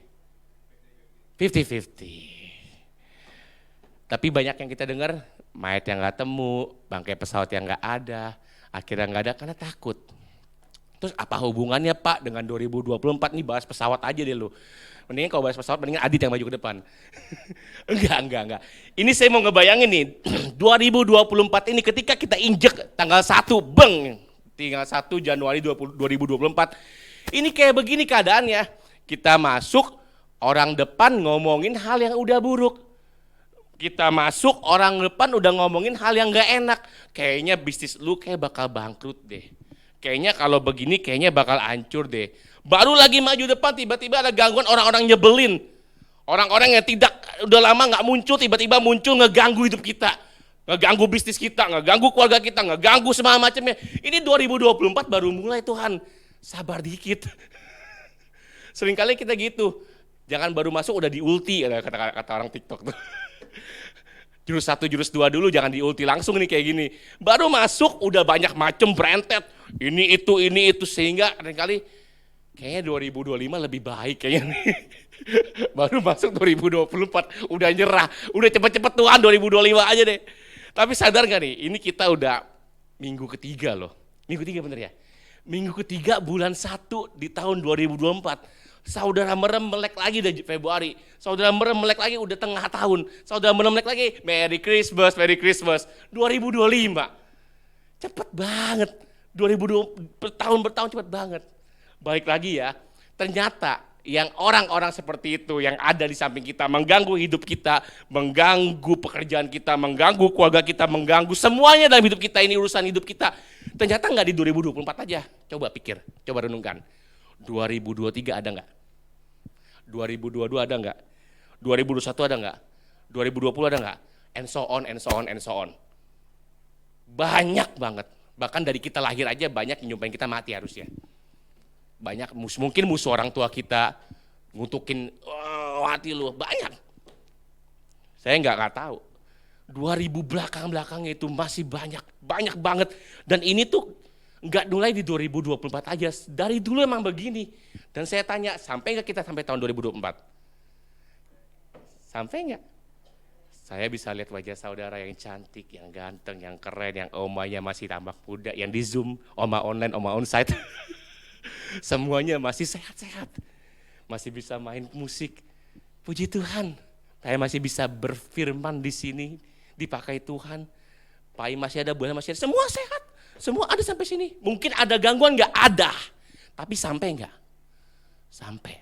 50-50. Tapi banyak yang kita dengar, mayat yang nggak temu, bangkai pesawat yang nggak ada, akhirnya nggak ada karena takut. Terus apa hubungannya Pak dengan 2024 nih, bahas pesawat aja deh lu. Mendingan kalau bahas pesawat, mendingan Adit yang maju ke depan. Enggak. Ini saya mau ngebayangin nih, 2024 ini ketika kita injek tanggal 1, tinggal 1 Januari 2024, ini kayak begini keadaannya. Kita masuk, orang depan ngomongin hal yang udah buruk. Kita masuk, orang depan udah ngomongin hal yang gak enak. Kayaknya bisnis lu kayak bakal bangkrut deh. Kayaknya kalau begini kayaknya bakal hancur deh. Baru lagi maju depan tiba-tiba ada gangguan orang-orang nyebelin. Orang-orang yang udah lama gak muncul, tiba-tiba muncul ngeganggu hidup kita. Ngeganggu bisnis kita, ngeganggu keluarga kita, ngeganggu semua macamnya. Ini 2024 baru mulai Tuhan. Sabar dikit. Seringkali kita gitu. Jangan baru masuk udah diulti, kata orang TikTok tuh. Jurus 1, jurus 2 dulu, jangan diulti langsung nih kayak gini. Baru masuk udah banyak macem berentet. Ini itu, sehingga seringkali kayaknya 2025 lebih baik kayaknya nih. Baru masuk 2024 udah nyerah. Udah cepet-cepet Tuhan 2025 aja deh. Tapi sadar gak nih, ini kita udah minggu ketiga loh. Minggu ketiga bener ya? Minggu ketiga bulan 1 di tahun 2024. Saudara merem melek lagi udah Februari. Saudara merem melek lagi udah tengah tahun. Saudara merem melek lagi Merry Christmas, Merry Christmas. 2025. Cepet banget. 2020 bertahun cepet banget. Balik lagi ya. Ternyata yang orang-orang seperti itu yang ada di samping kita mengganggu hidup kita, mengganggu pekerjaan kita, mengganggu keluarga kita, mengganggu semuanya dalam hidup kita, ini urusan hidup kita. Ternyata nggak di 2024 aja. Coba pikir, coba renungkan. 2023 ada nggak? 2022 ada nggak? 2021 ada nggak? 2020 ada nggak? And so on. Banyak banget. Bahkan dari kita lahir aja banyak yang nyumpahin kita mati harusnya. Banyak, mungkin musuh orang tua kita ngutukin, hati lu, banyak. Saya nggak tahu. 2000 belakang-belakangnya itu masih banyak banget. Dan ini tuh nggak mulai di 2024 aja, dari dulu emang begini. Dan saya tanya, sampai nggak kita sampai tahun 2024? Sampai nggak? Saya bisa lihat wajah saudara yang cantik, yang ganteng, yang keren, yang omanya masih tampak muda, yang di Zoom, oma online, oma onsite. Semuanya masih sehat-sehat. Masih bisa main musik. Puji Tuhan, saya masih bisa berfirman di sini, dipakai Tuhan. Pai masih ada, bulan masih ada, semua sehat. Semua ada sampai sini. Mungkin ada gangguan nggak? Ada. Tapi sampai nggak? Sampai.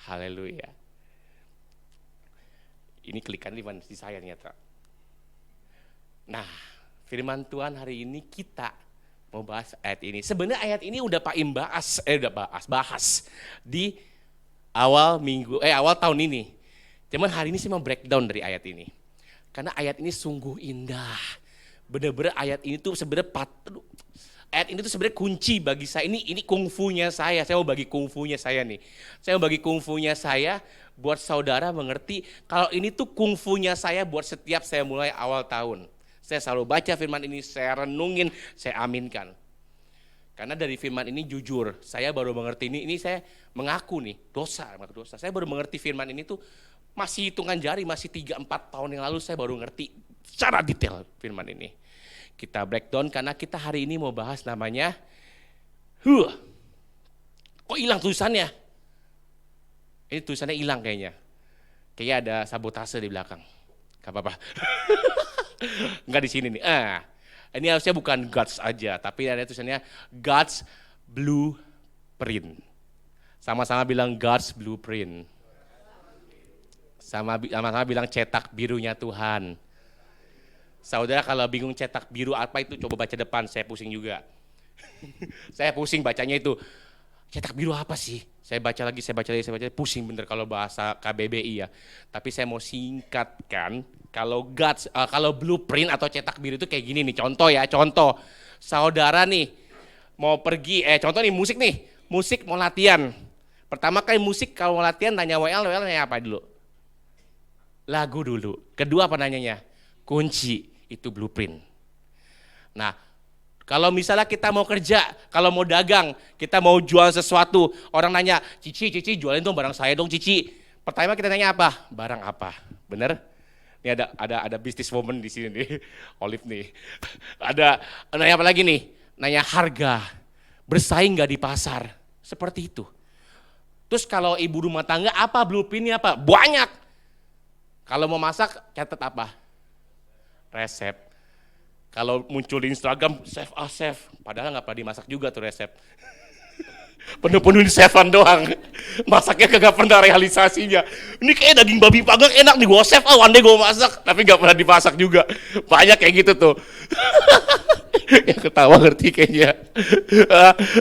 Haleluya. Ini klikan di saya ternyata. Nah, firman Tuhan hari ini kita mau bahas ayat ini. Sebenarnya ayat ini udah Pak Im bahas di awal tahun ini. Cuman hari ini saya mau breakdown dari ayat ini. Karena ayat ini sungguh indah. Bener-bener ayat ini tuh sebenarnya ayat ini tuh sebenarnya kunci bagi saya. Ini kungfunya saya. Saya mau bagi kungfunya saya nih. Saya mau bagi kungfunya saya buat saudara mengerti kalau ini tuh kungfunya saya buat setiap saya mulai awal tahun. Saya selalu baca firman ini, saya renungin, saya aminkan. Karena dari firman ini jujur, saya baru mengerti ini saya mengaku nih, dosa. Saya baru mengerti firman ini tuh masih hitungan jari, masih 3-4 tahun yang lalu saya baru ngerti secara detail firman ini. Kita breakdown karena kita hari ini mau bahas namanya kok hilang tulisannya? Ini tulisannya hilang kayaknya. Kayaknya ada sabotase di belakang. Gak apa-apa. Enggak di sini nih. Ini harusnya bukan God's aja, tapi ada tulisannya God's Blueprint. Sama-sama bilang God's Blueprint. Sama-sama bilang cetak birunya Tuhan. Saudara kalau bingung cetak biru apa itu, coba baca depan, saya pusing juga. Saya pusing bacanya itu. cetak biru apa sih? Saya baca lagi, pusing bener kalau bahasa KBBI ya. Tapi saya mau singkatkan, kalau blueprint atau cetak biru itu kayak gini nih, contoh. Saudara nih mau pergi, contoh nih musik mau latihan. Pertama kali musik kalau mau latihan nanya WL nanya apa dulu? Lagu dulu. Kedua apa nanyanya? Kunci, itu blueprint. Nah, kalau misalnya kita mau kerja, kalau mau dagang, kita mau jual sesuatu, orang nanya, Cici jualin dong barang saya dong Cici. Pertama kita nanya apa? Barang apa? Bener? Ini ada business woman di sini nih, Olive nih. Ada nanya apa lagi nih? Nanya harga, bersaing nggak di pasar, seperti itu. Terus kalau ibu rumah tangga apa blueprintnya apa? Banyak. Kalau mau masak catat apa? Resep. Kalau muncul di Instagram, chef, padahal nggak pernah dimasak juga tuh resep. Penuh-penuhin chefan doang, masaknya kagak pernah realisasinya. Ini kayak daging babi panggang enak nih, gue chef, one day gue masak, tapi nggak pernah dimasak juga. Banyak kayak gitu tuh. Yang ketawa ngerti kayaknya.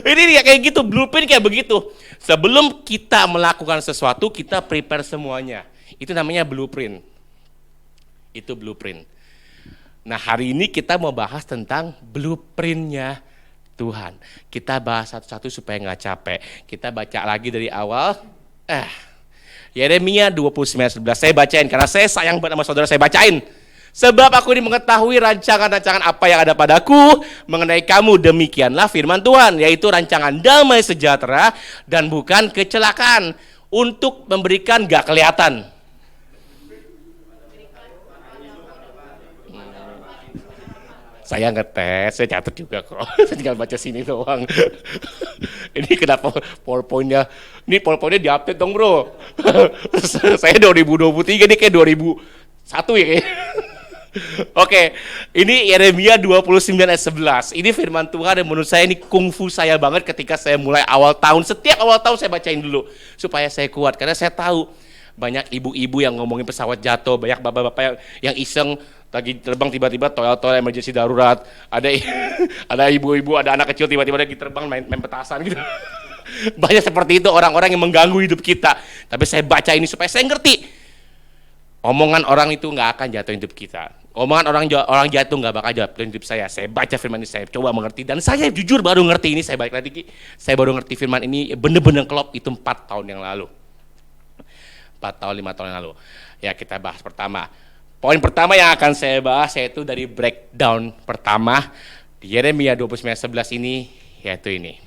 Ini dia kayak gitu, blueprint kayak begitu. Sebelum kita melakukan sesuatu, kita prepare semuanya. Itu namanya blueprint. Itu blueprint. Nah hari ini kita mau bahas tentang blueprintnya Tuhan. Kita bahas satu-satu supaya nggak capek. Kita baca lagi dari awal. Yeremia 29:11. Saya bacain karena saya sayang banget sama saudara, saya bacain. Sebab aku ini mengetahui rancangan-rancangan apa yang ada padaku mengenai kamu, demikianlah firman Tuhan, yaitu rancangan damai sejahtera dan bukan kecelakaan, untuk memberikan gak kelihatan. Saya ngetes, saya catat juga kok. Saya tinggal baca sini doang. Ini kenapa PowerPoint-nya? Ini PowerPoint-nya di-update dong bro. Saya 2023, ini kayak 2001 ya kayaknya. Oke, ini Yeremia 29:11. Ini firman Tuhan yang menurut saya ini kungfu saya banget ketika saya mulai awal tahun. Setiap awal tahun saya bacain dulu supaya saya kuat. Karena saya tahu banyak ibu-ibu yang ngomongin pesawat jatuh, banyak bapak-bapak yang iseng lagi terbang tiba-tiba toilet emergency darurat, ada ibu-ibu, ada anak kecil tiba-tiba lagi terbang main petasan gitu. Banyak seperti itu orang-orang yang mengganggu hidup kita. Tapi saya baca ini supaya saya ngerti omongan orang itu nggak akan jatuhin hidup kita. Omongan orang jatuh nggak bakal jatuhin hidup saya. Saya baca firman ini, saya coba mengerti, dan saya jujur baru ngerti ini. Saya balik lagi, saya baru ngerti firman ini bener-bener klop itu 4 tahun yang lalu. 4 tahun 5 tahun yang lalu. Ya kita bahas pertama. Poin pertama yang akan saya bahas yaitu dari breakdown pertama di Yeremia 29:11 ini, yaitu ini.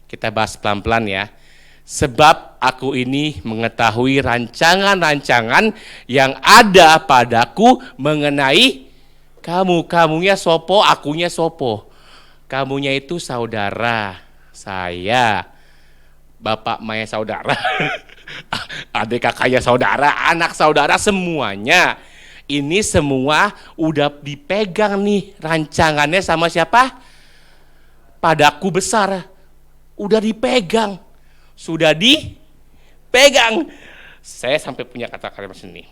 Kita bahas pelan-pelan ya. Sebab aku ini mengetahui rancangan-rancangan yang ada padaku mengenai kamu. Kamunya sopo, akunya sopo. Kamunya itu saudara saya, bapak maya saudara, adik kakaknya saudara, anak saudara, semuanya. Ini semua udah dipegang nih rancangannya sama siapa? Padaku besar. Udah dipegang. Sudah dipegang. Saya sampai punya kata-kata sini.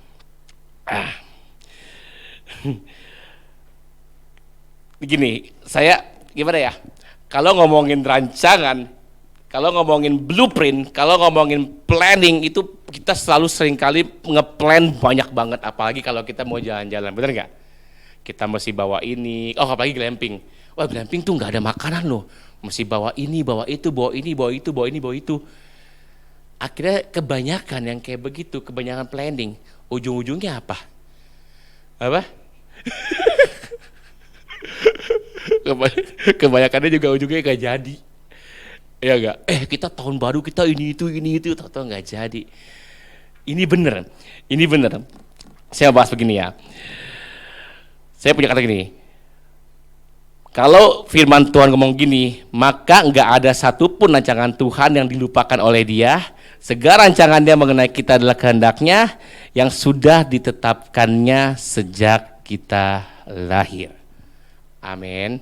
Begini, saya gimana ya? Kalau ngomongin rancangan, kalau ngomongin blueprint, kalau ngomongin planning, itu kita selalu seringkali ngeplan banyak banget, apalagi kalau kita mau jalan-jalan, bener nggak? Kita mesti bawa ini, apalagi glamping. Wah glamping tuh nggak ada makanan loh, mesti bawa ini, bawa itu, bawa ini, bawa itu, bawa ini, bawa itu. Akhirnya kebanyakan yang kayak begitu, kebanyakan planning, ujung-ujungnya apa? Apa? Kebanyakannya juga ujungnya nggak jadi. Ya enggak, kita tahun baru kita ini itu, tahu-tahu nggak jadi. Ini bener. Saya bahas begini ya. Saya punya kata gini. Kalau firman Tuhan ngomong gini, maka nggak ada satupun rancangan Tuhan yang dilupakan oleh Dia. Segala rancangannya mengenai kita adalah kehendaknya yang sudah ditetapkannya sejak kita lahir. Amin.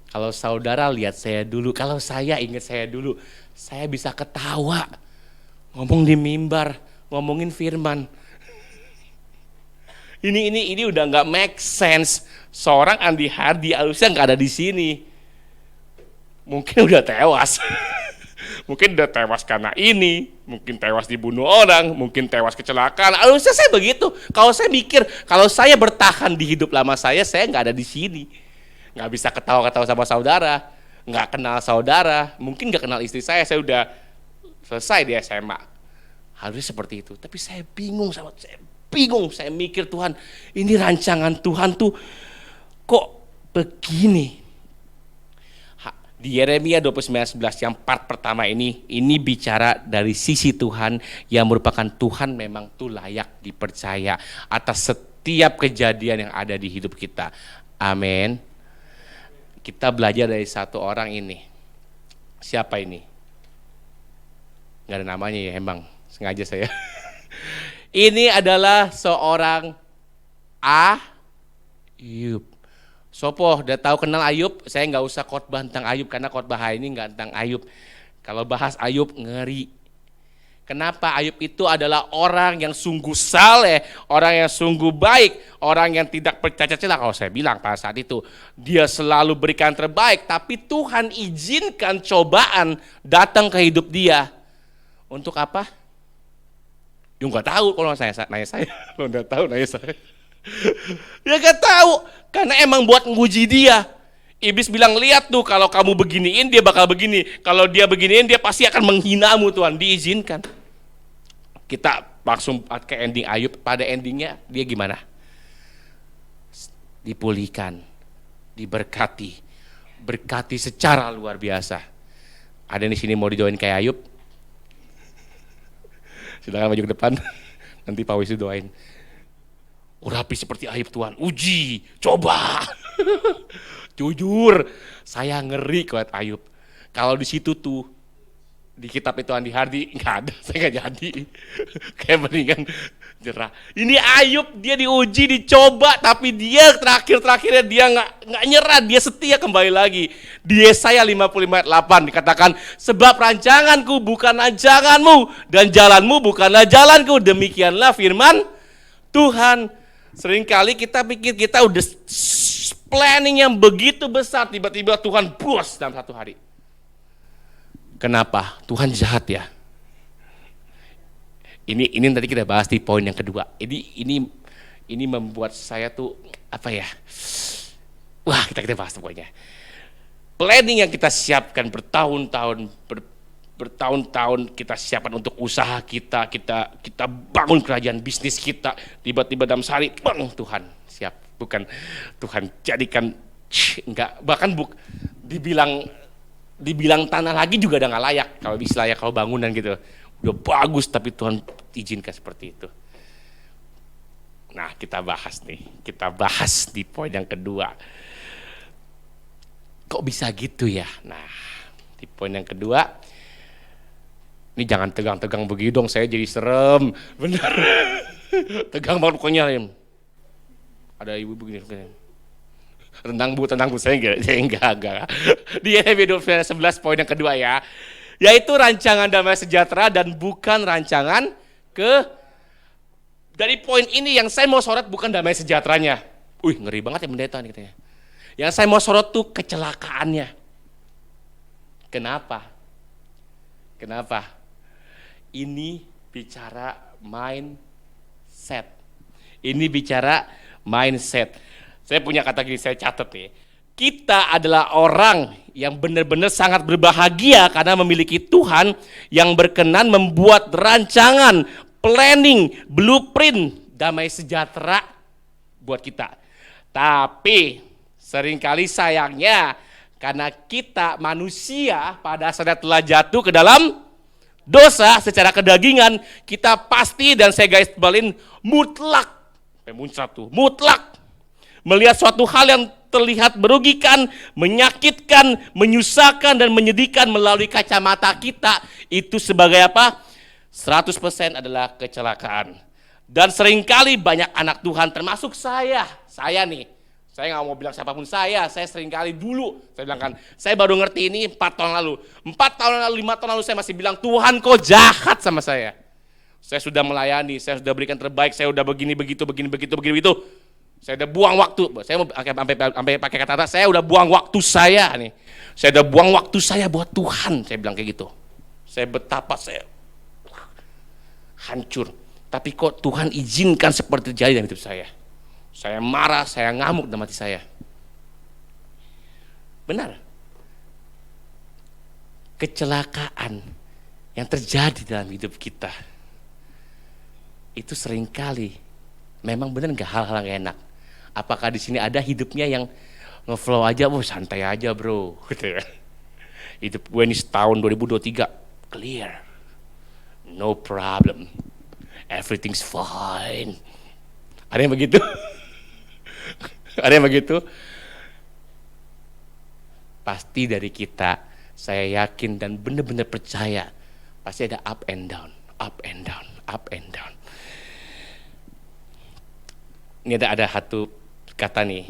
Kalau saudara lihat saya dulu, kalau saya ingat saya dulu, saya bisa ketawa, ngomong di mimbar, ngomongin firman. Ini udah nggak make sense. Seorang Andi Hardi harusnya nggak ada di sini, mungkin udah tewas. Mungkin udah tewas karena ini, mungkin tewas dibunuh orang, mungkin tewas kecelakaan. Harusnya saya begitu. Kalau saya mikir, kalau saya bertahan di hidup lama saya nggak ada di sini. Nggak bisa ketawa-ketawa sama saudara, nggak kenal saudara, mungkin nggak kenal istri saya udah selesai di SMA. Harusnya seperti itu. Tapi saya bingung, saya mikir Tuhan, ini rancangan Tuhan tuh kok begini. Di Yeremia 29:11 yang part pertama ini bicara dari sisi Tuhan yang merupakan Tuhan memang tuh layak dipercaya atas setiap kejadian yang ada di hidup kita. Amin. Kita belajar dari satu orang ini. Siapa ini? Nggak ada namanya ya, emang sengaja saya. Ini adalah seorang Ayub. Sopo, udah tahu kenal Ayub? Saya nggak usah khotbah tentang Ayub karena khotbah ini nggak tentang Ayub. Kalau bahas Ayub ngeri. Kenapa? Ayub itu adalah orang yang sungguh saleh, orang yang sungguh baik, orang yang tidak bercacat celah. Kalau saya bilang pada saat itu, dia selalu berikan terbaik, tapi Tuhan izinkan cobaan datang ke hidup dia. Untuk apa? Ya nggak tahu kalau nanya saya, kalau nggak tahu nanya saya. Dia nggak tahu, karena emang buat nguji dia. Iblis bilang, lihat tuh kalau kamu beginiin dia bakal begini. Kalau dia beginiin dia pasti akan menghinamu Tuhan. Diizinkan. Kita langsung ke ending Ayub. Pada endingnya dia gimana? Dipulihkan, diberkati, berkati secara luar biasa. Ada di sini mau didoain kayak Ayub? Silakan maju ke depan. Nanti Pak Wisi doain. Urapi seperti Ayub Tuhan, uji, coba. Jujur, saya ngeri kuat Ayub. Kalau di situ tuh, di kitab itu Andi Hardi, nggak ada, saya nggak jadi. Kayak mendingan jerah. Ini Ayub, dia diuji, dicoba, tapi dia terakhirnya dia nggak nyerah, dia setia kembali lagi. Di Yesaya 55:8 dikatakan, sebab rancanganku bukan rancanganmu, dan jalanmu bukanlah jalanku. Demikianlah firman Tuhan. Seringkali kita pikir kita udah planning yang begitu besar, tiba-tiba Tuhan bos dalam satu hari. Kenapa? Tuhan jahat ya. Ini tadi kita bahas di poin yang kedua. Ini membuat saya tuh apa ya? Wah, kita bahas pokoknya. Planning yang kita siapkan bertahun-tahun kita siapkan untuk usaha kita bangun kerajaan bisnis kita, tiba-tiba dalam sehari, bang, Tuhan siap, bukan Tuhan jadikan, enggak, bahkan dibilang tanah lagi juga udah nggak layak, kalau bisa layak, kalau bangunan gitu, udah bagus tapi Tuhan izinkan seperti itu. Nah kita bahas di poin yang kedua, kok bisa gitu ya? Nah di poin yang kedua, ini jangan tegang-tegang begitu dong, saya jadi serem, bener. Tegang banget pokoknya. Ada ibu begini. Tenang bu, saya enggak. Di Yeremia 11 poin yang kedua ya, yaitu rancangan damai sejahtera dan bukan rancangan dari poin ini yang saya mau sorot bukan damai sejahteranya. Ngeri banget ya pendeta nih katanya. Yang saya mau sorot tuh kecelakaannya. Kenapa? Ini bicara mindset. Saya punya kata gini, saya catat nih. Kita adalah orang yang benar-benar sangat berbahagia karena memiliki Tuhan yang berkenan membuat rancangan, planning, blueprint damai sejahtera buat kita. Tapi seringkali sayangnya karena kita manusia pada saat telah jatuh ke dalam dosa secara kedagingan, kita pasti, dan saya garis balin, mutlak melihat suatu hal yang terlihat merugikan, menyakitkan, menyusahkan, dan menyedihkan melalui kacamata kita, itu sebagai apa? 100% adalah kecelakaan. Dan seringkali banyak anak Tuhan, termasuk saya nih, saya nggak mau bilang siapapun, saya seringkali dulu, saya bilang kan, saya baru ngerti ini 4 tahun lalu, 5 tahun lalu saya masih bilang, Tuhan kok jahat sama saya. Saya sudah melayani, saya sudah berikan terbaik, saya sudah begini, begitu. Saya udah buang waktu, saya mau sampai pakai kata-kata, saya udah buang waktu saya nih. Saya udah buang waktu saya buat Tuhan, saya bilang kayak gitu. betapa saya hancur. Tapi kok Tuhan izinkan seperti terjadi dalam hidup saya. Saya marah, saya ngamuk dalam hati saya. Benar. Kecelakaan yang terjadi dalam hidup kita itu seringkali memang benar nggak hal-hal yang enak. Apakah di sini ada hidupnya yang ngeflow aja, santai aja bro, gitu ya. Hidup gue ini setahun 2023 clear, no problem, everything's fine. Ada yang begitu? Ada yang begitu? Pasti dari kita, saya yakin dan benar-benar percaya, pasti ada up and down, up and down, up and down. Ini ada satu kata nih,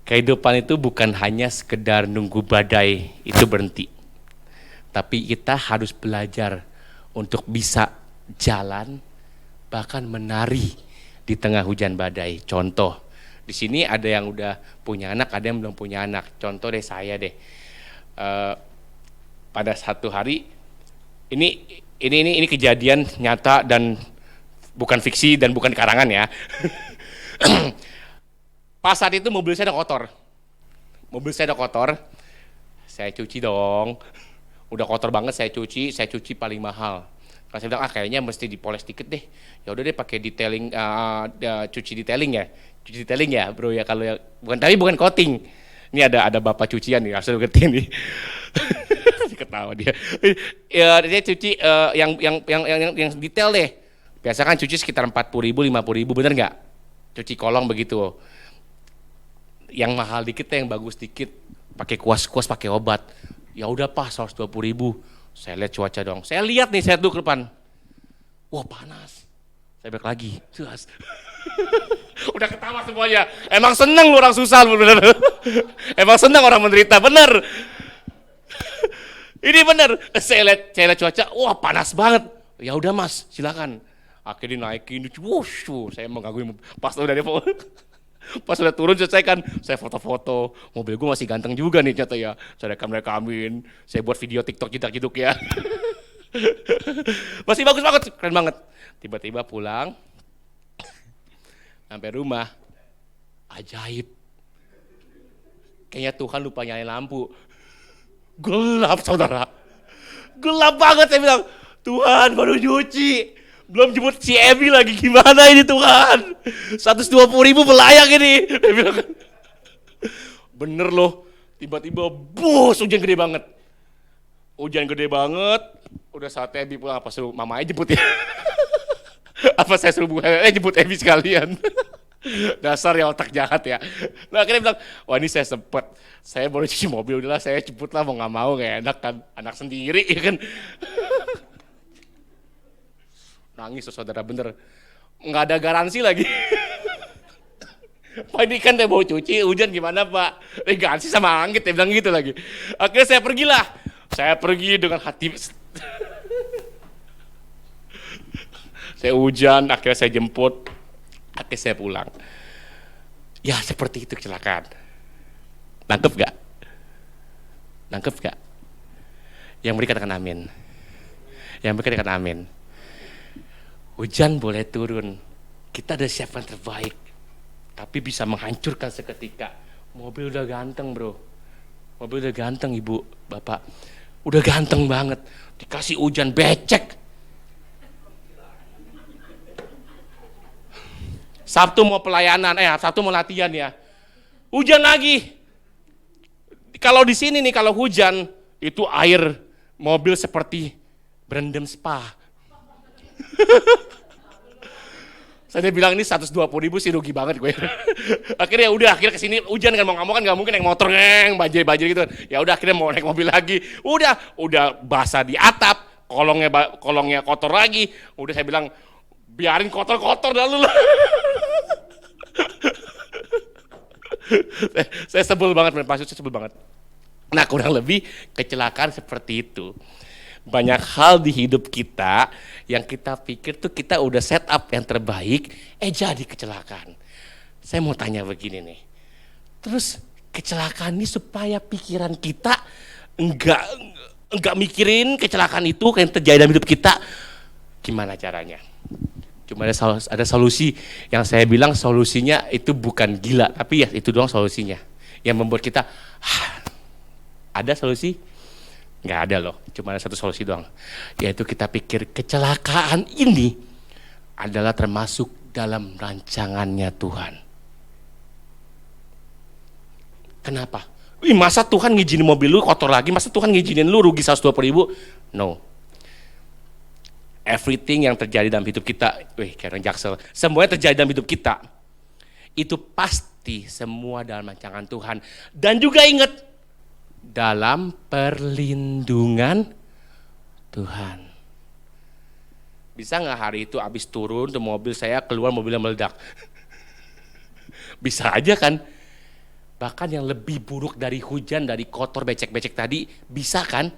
kehidupan itu bukan hanya sekedar nunggu badai itu berhenti, tapi kita harus belajar untuk bisa jalan, bahkan menari di tengah hujan badai. Contoh, di sini ada yang udah punya anak, ada yang belum punya anak. Contoh deh saya deh, pada satu hari ini kejadian nyata dan bukan fiksi dan bukan karangan ya. Pas saat itu mobil saya udah kotor, saya cuci dong. Udah kotor banget saya cuci paling mahal. Karena saya bilang kayaknya mesti dipoles dikit deh. Ya udah deh pakai detailing, cuci detailing ya bro ya, kalau ya bukan coating. Ini ada bapak cucian nih, harus ngerti nih. Ketawa dia. Ya dia cuci yang detail deh. Biasa kan cuci sekitar 40.000, 50.000, bener nggak? Cuci kolong begitu. Yang mahal dikit yang bagus dikit, pakai kuas pakai obat. Ya udah Pak, 120.000. Saya lihat cuaca dong. Saya lihat nih, saya duduk ke depan. Wah panas. Saya balik lagi. Udah ketawa semuanya. Emang seneng lu orang susah bener. Emang seneng orang menderita, bener. Ini bener. Saya lihat cuaca. Wah panas banget. Ya udah Mas, silakan. Akhirnya dinaikin. Saya mengagumi. Pas udah turun selesai kan, saya foto-foto. Mobil gue masih ganteng juga nih ternyata ya. Saya rekamin. Saya buat video TikTok jeduk ya. Masih bagus banget, keren banget. Tiba-tiba pulang, sampai rumah, ajaib. Kayaknya Tuhan lupa nyalain lampu. Gelap saudara. Gelap banget, saya bilang, Tuhan baru nyuci. Belum jemput si Ebi lagi, gimana ini Tuhan? 120.000 melayang ini. Dia bilang, bener loh, tiba-tiba bus hujan gede banget. Udah saat Ebi pulang, apa suruh mama aja jemput ya? Apa saya suruh jemput Ebi sekalian? Dasar ya otak jahat ya. Nah akhirnya bilang, wah ini saya sempet, saya baru cuci mobil, udahlah saya jemput lah, mau gak mau, gak enak kan, anak sendiri ya kan. Nangis saudara, bener, nggak ada garansi lagi. Pak ini kan dia mau cuci, hujan gimana Pak? Garansi sama angin, dia bilang gitu lagi. Akhirnya saya pergi dengan hati. Saya hujan, akhirnya saya jemput, akhirnya saya pulang. Ya seperti itu kecelakaan. Nangkep gak? Yang beri katakan amin. Hujan boleh turun, kita ada siapkan terbaik, tapi bisa menghancurkan seketika. Mobil udah ganteng bro, mobil udah ganteng ibu, bapak, udah ganteng banget, dikasih hujan becek. Sabtu mau pelayanan, Sabtu mau latihan ya, hujan lagi. Kalau di sini nih, kalau hujan itu air mobil seperti berendam spa. Saya bilang ini 120.000 sih rugi banget gue. Akhirnya kesini hujan kan, mau nggak mau kan nggak mungkin naik motor banjir gitu. Ya udah akhirnya mau naik mobil lagi. Udah basah di atap, kolongnya kotor lagi. Udah saya bilang biarin kotor lalu lah. Saya sebel banget, saya sebel banget. Nah kurang lebih kecelakaan seperti itu. Banyak hal di hidup kita yang kita pikir tuh kita udah set up yang terbaik, jadi kecelakaan. Saya mau tanya begini nih, terus kecelakaan ini supaya pikiran kita enggak enggak mikirin kecelakaan itu yang terjadi dalam hidup kita, gimana caranya? Cuma ada solusi yang saya bilang solusinya itu bukan gila, tapi ya itu doang solusinya. Yang membuat kita, ada solusi? Nggak ada loh, cuma ada satu solusi doang. Yaitu kita pikir kecelakaan ini adalah termasuk dalam rancangannya Tuhan. Kenapa? Masa Tuhan ngizinin mobil lu kotor lagi? Masa Tuhan ngizinin lu rugi 120.000? No. Everything yang terjadi dalam hidup kita, kayak orang Jaksel, semuanya terjadi dalam hidup kita, itu pasti semua dalam rancangan Tuhan. Dan juga ingat, dalam perlindungan Tuhan. Bisa nggak hari itu abis turun tuh mobil saya keluar mobilnya meledak? Bisa aja kan? Bahkan yang lebih buruk dari hujan, dari kotor, becek-becek tadi, bisa kan?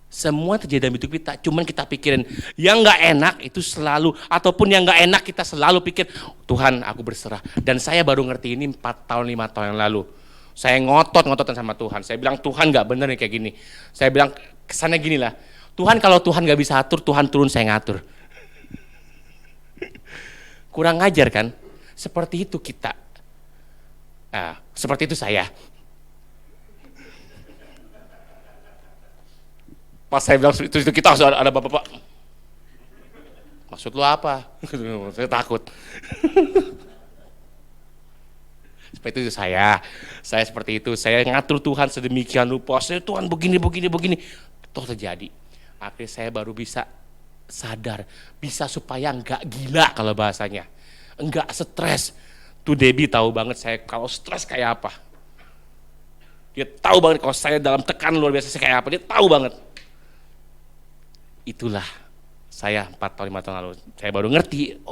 Semua terjadi dalam hidup kita, cuman kita pikirin yang nggak enak itu selalu, ataupun yang nggak enak kita selalu pikir, Tuhan aku berserah. Dan saya baru ngerti ini 4 tahun, 5 tahun yang lalu. Saya ngotot-ngototan sama Tuhan, saya bilang Tuhan nggak bener nih kayak gini. Saya bilang kesannya gini lah, Tuhan kalau Tuhan nggak bisa atur, Tuhan turun saya ngatur. Kurang ajar kan? Seperti itu kita. Seperti itu saya. Pas saya bilang itu kita harus ada bapak-bapak. Maksud lu apa? Saya takut. Seperti itu saya seperti itu. Saya ngatur Tuhan sedemikian rupa. Tuhan begini. Toh terjadi. Akhirnya saya baru bisa sadar, bisa supaya enggak gila kalau bahasanya, enggak stres. Tuh Debbie tahu banget saya kalau stres kayak apa. Dia tahu banget kalau saya dalam tekanan luar biasa saya kayak apa. Dia tahu banget. Itulah saya 4 tahun 5 tahun lalu. Saya baru ngerti,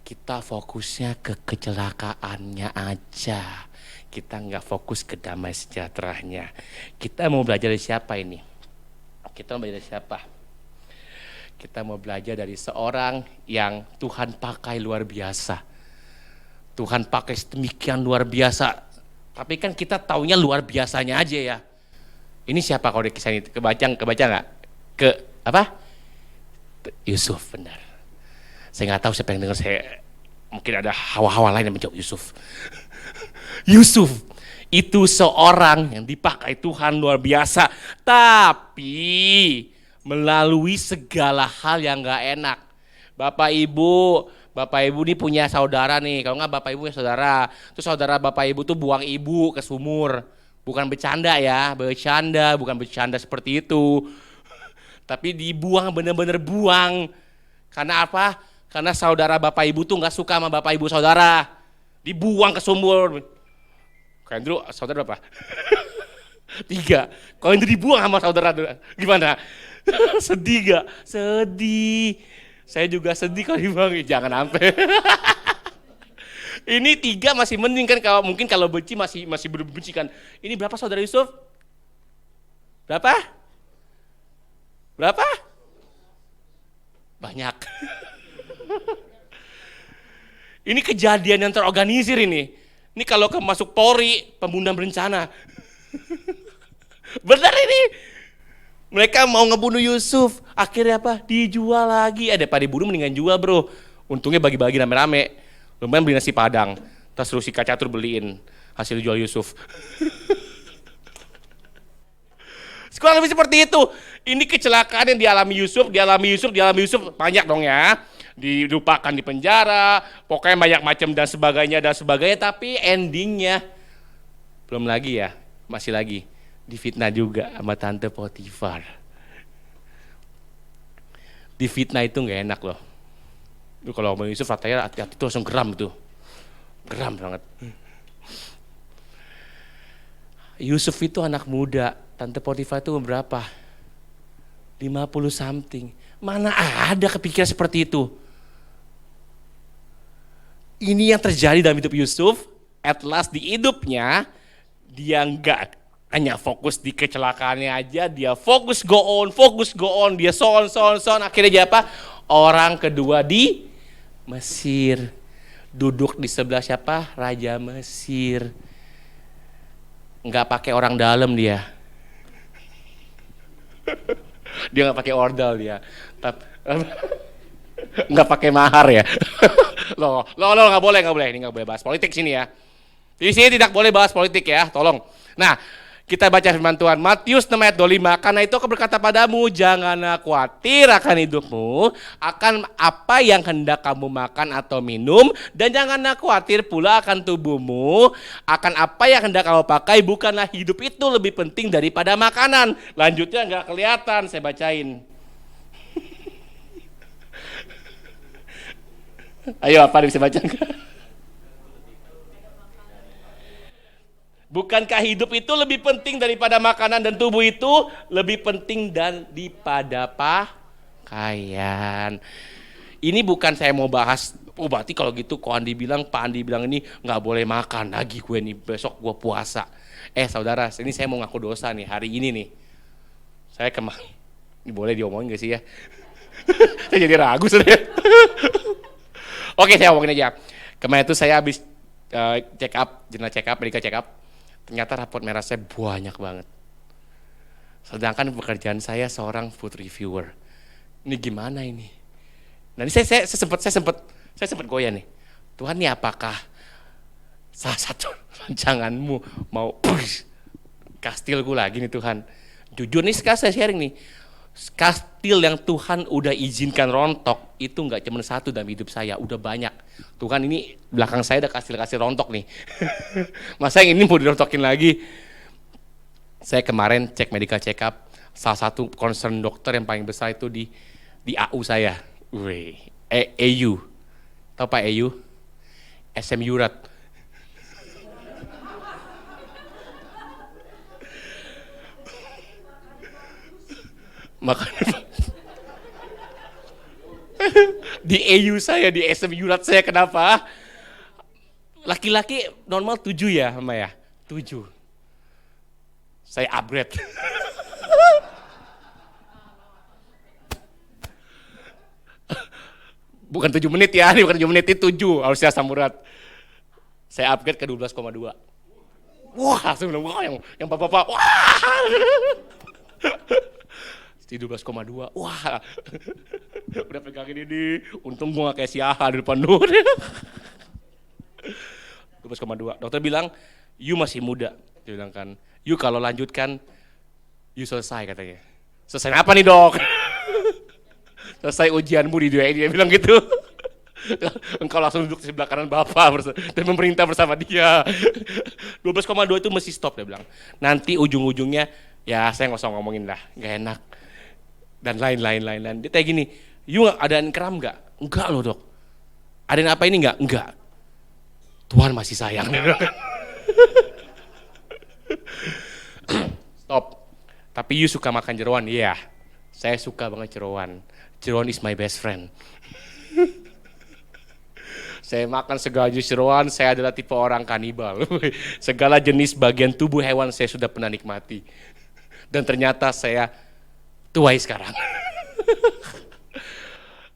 kita fokusnya ke kecelakaannya aja. Kita nggak fokus ke damai sejahteranya. Kita mau belajar dari siapa ini? Kita mau belajar dari siapa? Kita mau belajar dari seorang yang Tuhan pakai luar biasa. Tuhan pakai sedemikian luar biasa. Tapi kan kita taunya luar biasanya aja ya. Ini siapa kalau di kisah ini? Kebaca nggak? Yusuf, benar. Saya nggak tahu siapa yang dengar, saya mungkin ada hawa-hawa lain yang menjawab Yusuf. Yusuf itu seorang yang dipakai Tuhan luar biasa, tapi melalui segala hal yang nggak enak. Bapak Ibu ini punya saudara nih, kalau nggak Bapak Ibu punya saudara, terus saudara Bapak Ibu tuh buang ibu ke sumur, bukan bercanda ya, bukan bercanda seperti itu, tapi dibuang, bener-bener buang. Karena apa? Karena saudara Bapak Ibu tuh nggak suka sama Bapak Ibu saudara, dibuang ke sumur. Kau Andrew, saudara berapa? 3. Kau Andrew dibuang sama saudara, gimana? Sedih gak? Sedih. Saya juga sedih kalau dibuang, jangan sampai. Ini 3 masih mending kan, kalau mungkin kalau benci masih belum benci kan. Ini berapa saudara Yusuf? Berapa? Banyak. Ini kejadian yang terorganisir ini. Ini kalau masuk Polri, pembunuhan berencana. Benar ini. Mereka mau ngebunuh Yusuf, akhirnya apa? Dijual lagi. Daripada dibunuh mendingan jual bro. Untungnya bagi-bagi rame-rame. Lumayan beli nasi padang. Terus suruh si Kak Catur beliin hasil jual Yusuf. Kurang lebih seperti itu. Ini kecelakaan yang dialami Yusuf banyak dong ya. Dilupakan di penjara, pokoknya banyak macam dan sebagainya. Tapi endingnya belum lagi ya, masih lagi difitnah juga sama tante Potifar. Difitnah itu nggak enak loh. Lu kalau ngomong Yusuf, katanya hati-hati tuh langsung geram banget. Yusuf itu anak muda, tante Potifar itu berapa? 50 something. Mana ada kepikiran seperti itu? Ini yang terjadi dalam hidup Yusuf. At last di hidupnya dia nggak hanya fokus di kecelakaannya aja, dia fokus go on, dia so on. Akhirnya dia apa? Orang kedua di Mesir. Duduk di sebelah siapa? Raja Mesir. Nggak pakai orang dalam dia. Dia nggak pakai ordal dia. Tapi nggak pakai mahar ya. Lo nggak boleh. Ini nggak boleh bahas politik sini ya. Di sini tidak boleh bahas politik ya, tolong. Nah, kita baca firman Tuhan Matius 6 ayat 25. Karena itu aku berkata padamu, janganlah khawatir akan hidupmu, akan apa yang hendak kamu makan atau minum, dan janganlah khawatir pula akan tubuhmu, akan apa yang hendak kamu pakai. Bukanlah hidup itu lebih penting daripada makanan. Lanjutnya nggak kelihatan, saya bacain. Ayo, apa bisa baca enggak? Bukankah hidup itu lebih penting daripada makanan dan tubuh itu lebih penting daripada pakaian. Ini bukan saya mau bahas, oh berarti kalau gitu Pak Andi bilang ini nggak boleh makan lagi gue nih, besok gue puasa. Saudara, ini saya mau ngaku dosa nih hari ini nih. Saya ini boleh diomongin gak sih ya? Saya jadi ragu sebenarnya. Oke, saya omongin aja. Kemarin itu saya habis medical check up. Ternyata raport merah saya banyak banget. Sedangkan pekerjaan saya seorang food reviewer. Ini gimana ini? Nah, ini saya sempat goyah nih. Tuhan, ini apakah salah satu rancanganmu mau kastilku lagi nih Tuhan? Jujur nih sekarang saya sharing nih. Kastil yang Tuhan udah izinkan rontok itu nggak cuma satu dalam hidup saya, udah banyak. Tuhan, ini belakang saya ada kastil-kastil rontok nih. Masa yang ini mau dirontokin lagi? Saya kemarin cek medical check up, salah satu concern dokter yang paling besar itu di AU saya. EU. Tahu Pak EU? SM Urat. Makanya di EU saya, di SM Urat saya, kenapa? Laki-laki normal 7 ya, sama ya? 7. Saya upgrade. Bukan 7 menit ya, ini bukan 7 menit, itu 7 harusnya asam urat. Saya upgrade ke 12,2. Wah, langsung bilang, wah yang bapak-bapak, wah. Di 12,2, wah. Udah pegangin ini, untung gue gak kayak si Aha di depan lu. 12,2, dokter bilang, you masih muda. Dia bilang kan, you kalau lanjutkan, you selesai katanya. Selesai apa nih dok? Selesai ujianmu di dunia ini, dia bilang gitu. Engkau langsung duduk di sebelah kanan bapak dan memerintah bersama dia. 12,2 itu mesti stop, dia bilang. Nanti ujung-ujungnya, ya saya nggak usah ngomongin lah, nggak enak. Dan lain-lain. Dia kayak gini, you adaan kram nggak? Enggak loh dok. Adaan apa ini nggak? Enggak. Tuhan masih sayang. Stop. Tapi you suka makan jeroan? Iya. Saya suka banget jeroan. Jeroan is my best friend. Saya makan segala jenis jeroan, saya adalah tipe orang kanibal. Segala jenis bagian tubuh hewan saya sudah pernah nikmati. Dan ternyata saya tuai sekarang.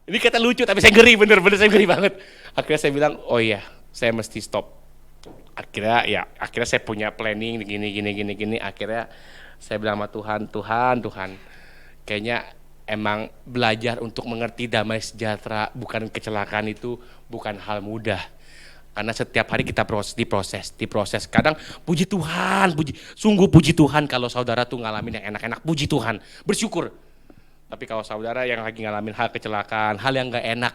Ini kata lucu, tapi saya ngeri, bener-bener saya ngeri banget. Akhirnya saya bilang, oh iya, saya mesti stop. Akhirnya saya punya planning gini. Akhirnya saya bilang sama Tuhan, kayaknya emang belajar untuk mengerti damai sejahtera, bukan kecelakaan itu bukan hal mudah. Karena setiap hari kita diproses. Kadang puji Tuhan, sungguh puji Tuhan kalau saudara tuh ngalamin yang enak-enak, puji Tuhan, bersyukur. Tapi kalau saudara yang lagi ngalamin hal kecelakaan, hal yang gak enak,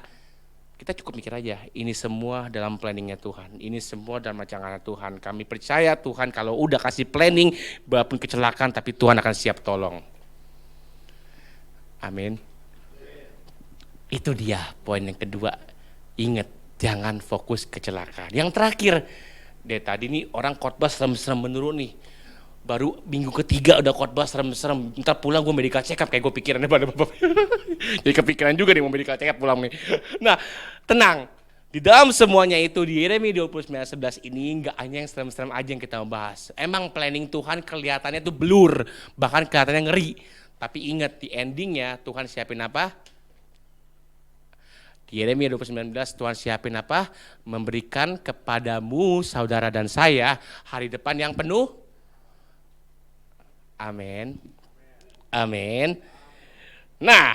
kita cukup mikir aja, ini semua dalam planningnya Tuhan, ini semua dalam rancangan Tuhan. Kami percaya Tuhan kalau udah kasih planning, walaupun kecelakaan, tapi Tuhan akan siap tolong. Amin. Itu dia poin yang kedua. Ingat, jangan fokus kecelakaan. Yang terakhir, dari tadi nih orang khotbah serem-serem menurun nih. Baru minggu ketiga udah khotbah serem-serem. Ntar pulang gue medical check up, kayak gue pikirannya pada bapak. Jadi kepikiran juga nih mau medical check up pulang nih. Nah, tenang. Di dalam semuanya itu di Yeremia 29:11 ini nggak hanya yang serem-serem aja yang kita bahas. Emang planning Tuhan kelihatannya tuh blur, bahkan kelihatannya ngeri. Tapi ingat, di endingnya Tuhan siapin apa? Di Yeremia 29:11 Tuhan siapin apa? Memberikan kepadamu, saudara dan saya, hari depan yang penuh. Amin. Amin. Nah,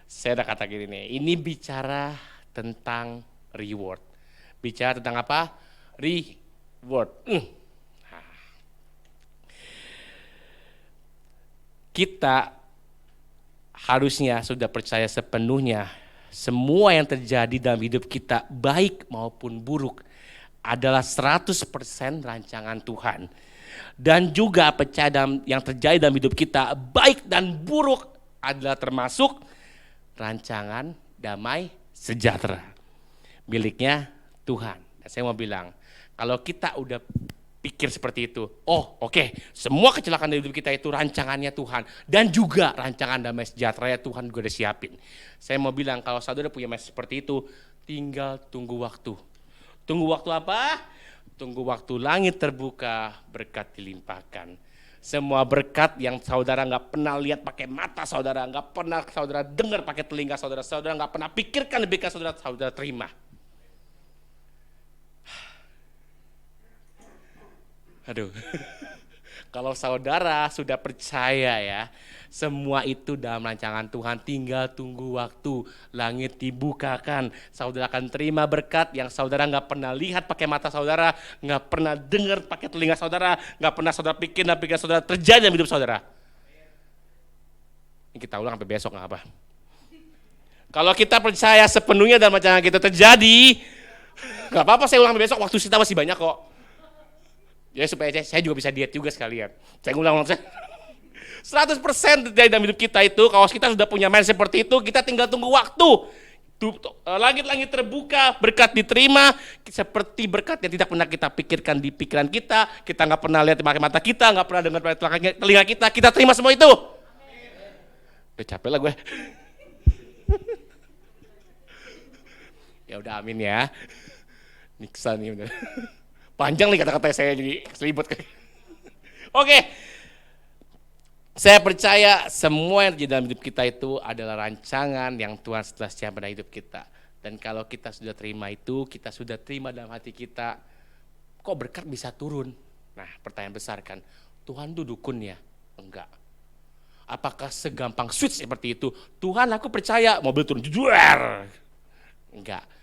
saya udah kata gini nih, ini bicara tentang reward. Bicara tentang apa? Reward. Nah. Kita harusnya sudah percaya sepenuhnya semua yang terjadi dalam hidup kita, baik maupun buruk, adalah 100% rancangan Tuhan. Dan juga percaya yang terjadi dalam hidup kita, baik dan buruk, adalah termasuk rancangan damai sejahtera miliknya Tuhan. Dan saya mau bilang, kalau kita udah pikir seperti itu, oke, semua kecelakaan dalam hidup kita itu rancangannya Tuhan, dan juga rancangan damai sejahtera Tuhan juga udah siapin. Saya mau bilang, kalau saudara punya mindset seperti itu, tinggal tunggu waktu. Tunggu waktu apa? Tunggu waktu langit terbuka, berkat dilimpahkan. Semua berkat yang saudara nggak pernah lihat pakai mata saudara, nggak pernah saudara dengar pakai telinga saudara, saudara nggak pernah pikirkan lebih ke saudara, saudara terima. Aduh, kalau saudara sudah percaya ya, semua itu dalam rancangan Tuhan, tinggal tunggu waktu, langit dibukakan, saudara akan terima berkat yang saudara nggak pernah lihat pakai mata saudara, nggak pernah dengar pakai telinga saudara, nggak pernah saudara pikir dan pikiran saudara terjadi dalam hidup saudara. Ini kita ulang sampai besok nggak apa. Kalau kita percaya sepenuhnya dalam rancangan kita terjadi, nggak apa-apa saya ulang sampai besok, waktu kita masih banyak kok. Ya supaya saya juga bisa diet juga sekalian. Saya ulang 100% dari dalam hidup kita itu, kalau kita sudah punya mindset seperti itu, kita tinggal tunggu waktu. Langit-langit terbuka, berkat diterima, seperti berkat yang tidak pernah kita pikirkan di pikiran kita nggak pernah lihat pakai mata kita, nggak pernah dengar pakai telinga kita terima semua itu. Udah capek lah gue. Ya udah amin ya. Niksa nih udah. Panjang nih kata-kata saya jadi selibut. Oke. Saya percaya semua yang terjadi dalam hidup kita itu adalah rancangan yang Tuhan setelah siapkan dalam hidup kita. Dan kalau kita sudah terima itu, kita sudah terima dalam hati kita, kok berkat bisa turun? Nah, pertanyaan besar kan, Tuhan tuh dukun ya? Enggak. Apakah segampang switch seperti itu? Tuhan aku percaya mobil turun, juar. Enggak.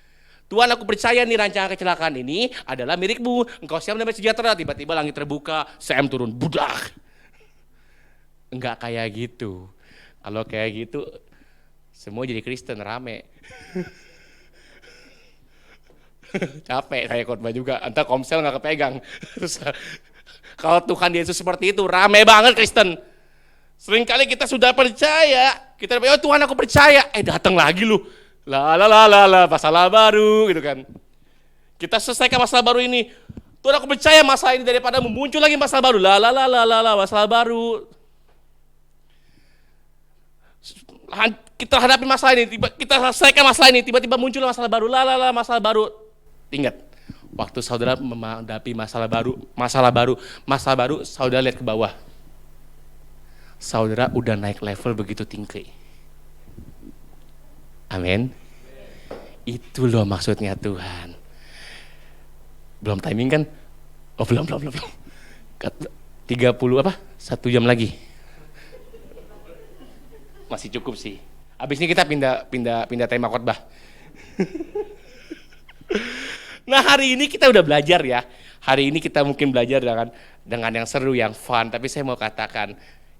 Tuhan aku percaya nih rancangan kecelakaan ini adalah milikmu. Engkau siap damai sejahtera, tiba-tiba langit terbuka, CM turun, budak. Enggak kayak gitu. Kalau kayak gitu, semua jadi Kristen rame. Capek saya khotbah juga, entar komsel nggak kepegang. Kalau Tuhan Yesus seperti itu, rame banget Kristen. Seringkali kita sudah percaya, kita bilang, oh Tuhan aku percaya, datang lagi lu. Masalah baru gitu kan. Kita selesaikan masalah baru ini. Tuhan aku percaya masalah ini daripada muncul lagi masalah baru. Masalah baru. Kita hadapi masalah ini, kita selesaikan masalah ini, tiba-tiba muncul masalah baru. Masalah baru. Ingat, waktu saudara menghadapi masalah baru, saudara lihat ke bawah. Saudara udah naik level begitu tinggi. Amin. Itu loh maksudnya Tuhan. Belum timing kan? Oh belum. 30 apa? 1 jam lagi. Masih cukup sih. Habis ini kita pindah tema khotbah. Nah hari ini kita udah belajar ya. Hari ini kita mungkin belajar dengan yang seru, yang fun. Tapi saya mau katakan,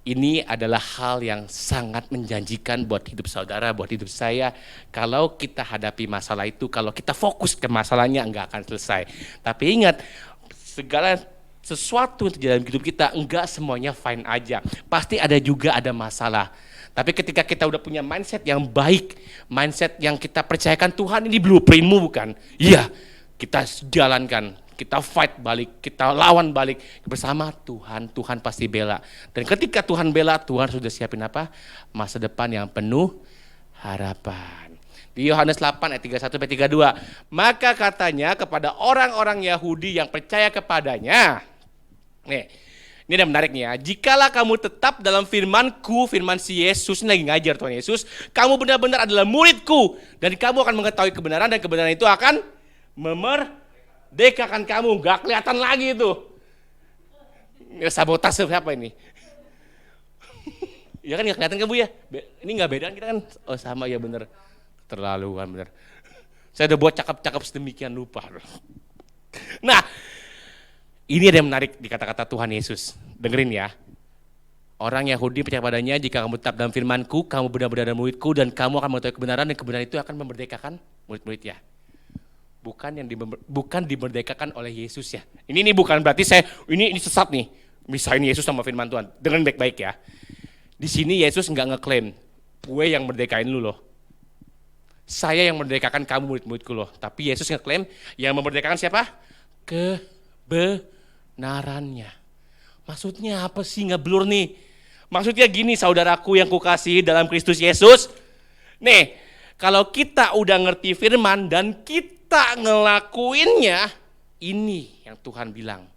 ini adalah hal yang sangat menjanjikan buat hidup saudara, buat hidup saya. Kalau kita hadapi masalah itu, kalau kita fokus ke masalahnya, enggak akan selesai. Tapi ingat, segala sesuatu yang terjadi dalam hidup kita, enggak semuanya fine aja. Pasti ada masalah. Tapi ketika kita udah punya mindset yang baik, mindset yang kita percayakan Tuhan ini blueprintmu bukan? Iya, kita jalankan. Kita fight balik, kita lawan balik bersama Tuhan. Tuhan pasti bela. Dan ketika Tuhan bela, Tuhan sudah siapin apa? Masa depan yang penuh harapan. Di Yohanes 8 ayat 31-32. Maka katanya kepada orang-orang Yahudi yang percaya kepadanya. Nih, ini ada menarik nih ya. Jikalau kamu tetap dalam firman-Ku, firman si Yesus, ini lagi ngajar Tuhan Yesus, kamu benar-benar adalah murid-Ku. Dan kamu akan mengetahui kebenaran, dan kebenaran itu akan memerdekakan kamu. Gak kelihatan lagi itu. Ini sabotase siapa ini? Ya kan nggak kelihatan kan Bu ya? Ini nggak bedaan kita kan? Oh sama ya bener. Terlaluan bener. Saya udah buat cakap-cakap sedemikian lupa. Nah, ini ada yang menarik di kata-kata Tuhan Yesus. Dengerin ya. Orang Yahudi percaya padanya, jika kamu tetap dalam firman-Ku, kamu benar-benar dalam murid-Ku, dan kamu akan mengetahui kebenaran, dan kebenaran itu akan memerdekakan murid-murid ya. Bukan dimerdekakan oleh Yesus ya. Ini bukan berarti ini sesat nih. Misalnya Yesus sama firman Tuhan. Dengerin baik-baik ya. Di sini Yesus nggak ngeklaim, gue yang merdekain lu loh. Saya yang merdekakan kamu murid-muridku loh. Tapi Yesus ngeklaim yang memerdekakan siapa? Kebenarannya. Maksudnya apa sih, ngeblur nih? Maksudnya gini, saudaraku yang kukasihi dalam Kristus Yesus. Nih, kalau kita udah ngerti firman dan kita ngelakuinnya, ini yang Tuhan bilang.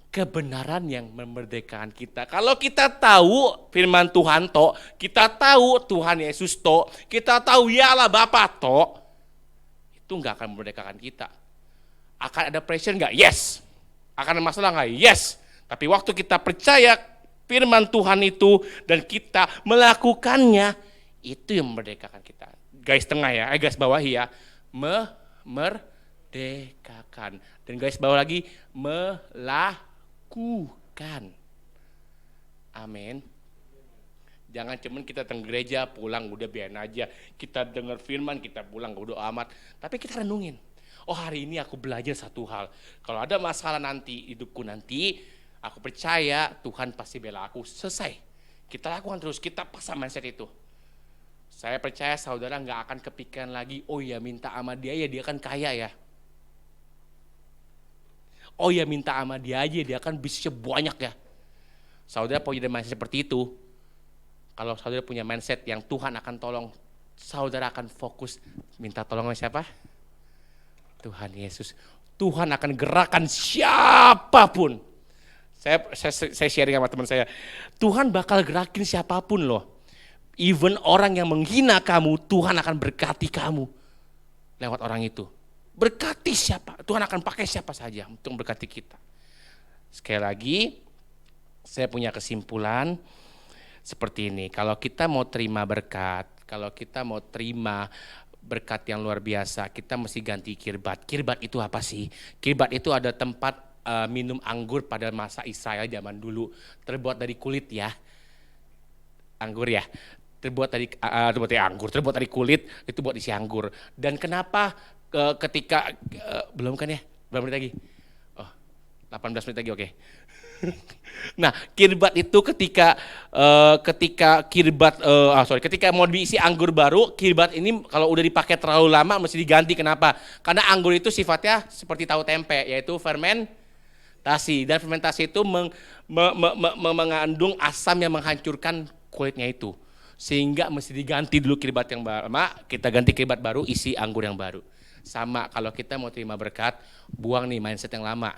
Kebenaran yang memerdekakan kita. Kalau kita tahu firman Tuhan toh, kita tahu Tuhan Yesus toh, kita tahu ya Allah Bapa toh, itu nggak akan memerdekakan kita. Akan ada pressure nggak? Yes. Akan ada masalah nggak? Yes. Tapi waktu kita percaya firman Tuhan itu dan kita melakukannya, itu yang memerdekakan kita. Garis tengah ya, garis bawah ya, memerdekakan. Dan garis bawah lagi, melakukan. Amin. Jangan cuman kita datang gereja pulang udah biarin aja. Kita dengar firman kita pulang udah amat. Tapi kita renungin. Oh hari ini aku belajar satu hal. Kalau ada masalah nanti hidupku nanti, aku percaya Tuhan pasti bela aku. Selesai. Kita lakukan terus. Kita pasang mindset itu. Saya percaya saudara nggak akan kepikiran lagi. Oh ya minta sama dia ya dia kan kaya ya. Oh ya minta sama dia aja, dia kan bisnisnya banyak ya. Saudara punya mindset seperti itu. Kalau saudara punya mindset yang Tuhan akan tolong, saudara akan fokus minta tolong sama siapa? Tuhan Yesus. Tuhan akan gerakan siapapun. Saya sharing sama teman saya. Tuhan bakal gerakin siapapun loh. Even orang yang menghina kamu, Tuhan akan berkati kamu lewat orang itu. Berkati siapa? Tuhan akan pakai siapa saja untuk berkati kita. Sekali lagi, saya punya kesimpulan seperti ini. Kalau kita mau terima berkat, kalau kita mau terima berkat yang luar biasa, kita mesti ganti kirbat. Kirbat itu apa sih? Kirbat itu ada tempat minum anggur pada masa Israel zaman dulu. Terbuat dari kulit ya. Anggur ya. Terbuat dari kulit, itu buat isi anggur. Dan kenapa ketika belum kan ya? Berapa menit lagi? Oh, 18 menit lagi, oke. Nah, kirbat itu ketika mau diisi anggur baru, kirbat ini kalau udah dipakai terlalu lama mesti diganti. Kenapa? Karena anggur itu sifatnya seperti tahu tempe, yaitu fermentasi. Dan fermentasi itu mengandung asam yang menghancurkan kulitnya itu. Sehingga mesti diganti dulu kirbat yang lama, kita ganti kirbat baru, isi anggur yang baru. Sama kalau kita mau terima berkat, buang nih mindset yang lama.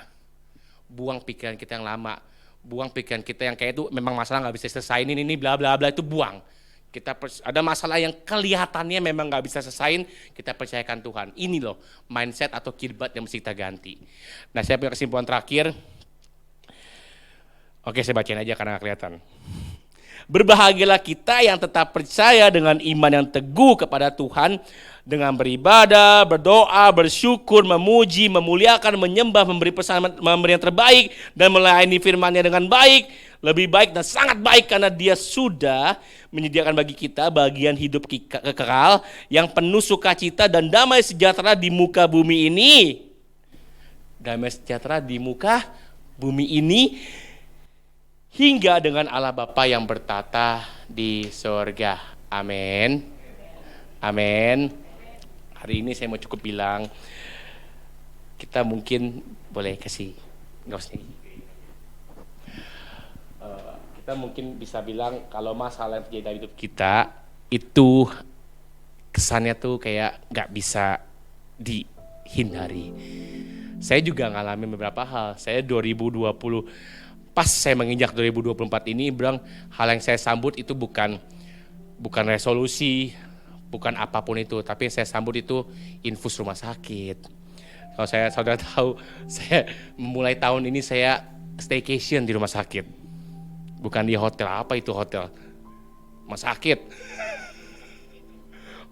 Buang pikiran kita yang lama. Buang pikiran kita yang kayak itu memang masalah nggak bisa selesai ini bla bla bla, itu buang. Kita ada masalah yang kelihatannya memang nggak bisa selesaiin, kita percayakan Tuhan. Ini loh mindset atau kirbat yang mesti kita ganti. Nah, saya punya kesimpulan terakhir. Oke, saya bacain aja karena nggak kelihatan. Berbahagialah kita yang tetap percaya dengan iman yang teguh kepada Tuhan, dengan beribadah, berdoa, bersyukur, memuji, memuliakan, menyembah, memberi pesan, memberi yang terbaik, dan melayani firman-Nya dengan baik, lebih baik dan sangat baik karena Dia sudah menyediakan bagi kita bagian hidup kekal yang penuh sukacita dan damai sejahtera di muka bumi ini. Damai sejahtera di muka bumi ini hingga dengan Allah Bapa yang bertata di surga. Amin. Amin. Hari ini saya mau cukup bilang, kita mungkin boleh kasih, nggak usah. Kita mungkin bisa bilang kalau masalah yang terjadi dalam hidup kita itu kesannya tuh kayak nggak bisa dihindari. Saya juga ngalamin beberapa hal. Saya 2020 pas saya menginjak 2024 ini, bilang hal yang saya sambut itu bukan resolusi, bukan apapun itu, tapi yang saya sambut itu infus rumah sakit. Kalau saudara tahu, saya memulai tahun ini saya staycation di rumah sakit. Bukan di hotel, apa itu hotel? Rumah sakit.